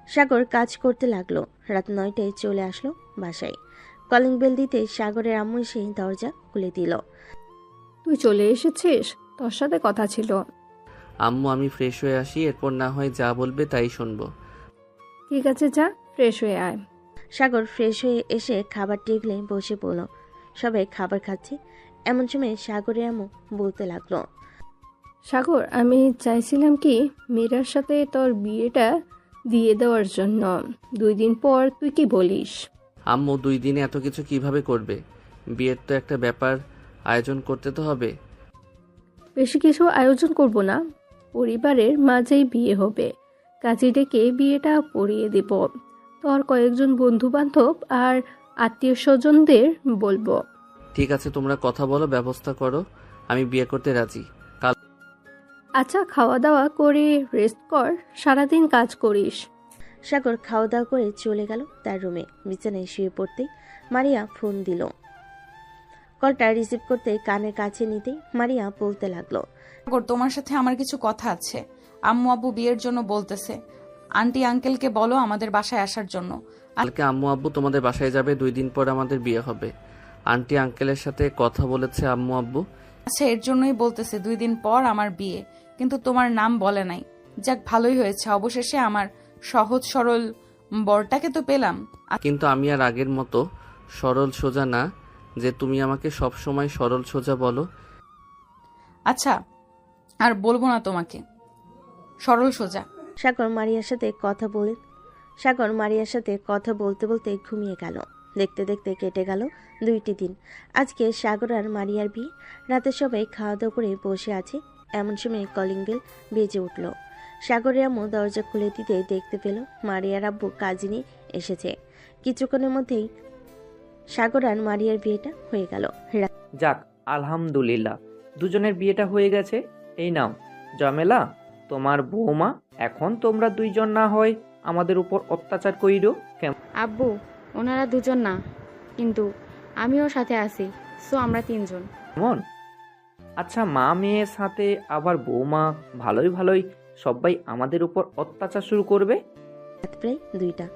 সাগর কাজ করতে লাগলো। রাত 9টায় চলে আসলো বাসায়। কলিং বেল দিতে সাগরের আম্মু এসে দরজা খুলে দিল।
তুই চলে এসেছিস? তোর সাথে কথা ছিল।
আম্মু, আমি ফ্রেশ হয়ে আসি, এরপর না হয় যা বলবে তাই শুনবো।
ঠিক আছে, যা ফ্রেশ হয়ে আয়।
সাগর ফ্রেশ হয়ে এসে খাবার টেবিলে বসে পড়ল। সবাই খাবার খাচ্ছে। এমন সময় সাগরের আম্মু বলতে লাগলো,
সাগর, আমি চাইছিলাম কি মীরার সাথে তোর বিয়েটা দিয়ে দেওয়ার জন্য। 2 দিন পর তুই কি বলিস?
আম্মু, 2 দিনে এত কিছু কিভাবে করবে? বিয়ের তো একটা ব্যাপার আয়োজন করতে তো হবে।
বেশি কিছু আয়োজন করব না, পরিবারের মাঝেই বিয়ে হবে। কাজী ডেকে বিয়েটা পড়িয়ে দেব। তোর কয়েকজন বন্ধু বান্ধব আর আত্মীয় স্বজনদের বলবো।
ঠিক আছে, তোমরা কথা বলো, ব্যবস্থা করো। আমি বিয়ে করতে রাজি। কাল
আচ্ছা, খাওয়া দাওয়া করে রেস্ট কর, সারাদিন কাজ করিস।
সাগর খাওয়া দাওয়া করে চলে গেল তার রুমে। বিছানায় শুয়ে পড়তেই মারিয়া ফোন দিল। কলটা রিসিভ করতে কানের কাছে নিতেই মারিয়া বলতে লাগলো,
সাগর, তোমার সাথে আমার কিছু কথা আছে। আম্মু আব্বু বিয়ের জন্য বলতেছে। আন্টি আঙ্কেলকে বলো আমাদের বাসায় আসার জন্য।
কালকে আম্মু আব্বু তোমাদের বাসায় যাবে, 2 দিন পর আমাদের বিয়ে হবে। আন্টি আঙ্কেলের সাথে কথা বলেছে আম্মু আব্বু।
আচ্ছা, এর জন্যই বলতেছে 2 দিন পর আমার বিয়ে, কিন্তু তোমার নাম বলে নাই। যাক, ভালোই হয়েছে, অবশেষে আমার সহজ সরল বরটাকে তো পেলাম।
কিন্তু আমি আর আগের মতো সরল সোজা না যে তুমি আমাকে সব সময় সরল সোজা বলো।
আচ্ছা, আর বলবো না তোমাকে সরল সোজা।
সাগর মারিয়ার সাথে কথা বলতে বলতে ঘুমিয়ে গেল। দেখতে দেখতে কেটে গেল 2টি দিন। আজকে সাগর আর মারিয়ার বিয়ে। রাতে সবাই খাওয়া দাওয়া করে বসে আছে। এমন সময় কলিং বেল বেজে উঠল। সাগরের আম্মু দরজা খুলে দিতে দেখতে পেল মারিয়ার আব্বু কাজী নিয়ে এসেছে। কিছুক্ষণের মধ্যেই সাগর আর মারিয়ার বিয়েটা হয়ে গেল।
যাক, আলহামদুলিল্লাহ, দুজনের বিয়েটা হয়ে গেছে। এই নাও জামেলা, তোমার বৌমা। এখন তোমরা 2 জন না হয় আমাদের উপর অত্যাচার কইরো।
আব্বু, ওনারা 2 জন না, কিন্তু আমিও সাথে আছি, সো আমরা 3 জন।
কেমন? আচ্ছা, মা মেয়ের সাথে আবার বৌমা, ভালোই সবাই আমাদের উপর অত্যাচার শুরু করবে।
প্রায় 2টা।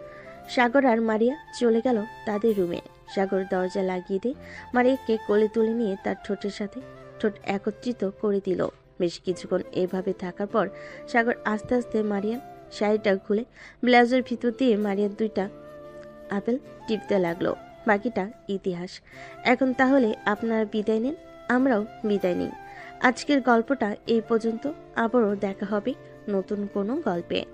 সাগর আর মারিয়া চলে গেল তাদের রুমে। সাগর দরজা লাগিয়ে দিয়ে মারিয়াকে কোলে তুলে নিয়ে তার ঠোঁটের সাথে ঠোঁট একত্রিত করে দিল। বেশ কিছুক্ষণ এভাবে থাকার পর সাগর আস্তে আস্তে মারিয়ার শাড়িটা খুলে ব্লাউজের ভিতর দিয়ে মারিয়ার 2টা আপেল টিপতে লাগলো। বাকিটা ইতিহাস। এখন তাহলে আপনারা বিদায় নেন, আমরাও বিদায় নিই। আজকের গল্পটা এই পর্যন্ত। আবারও দেখা হবে নতুন কোনো গল্পে।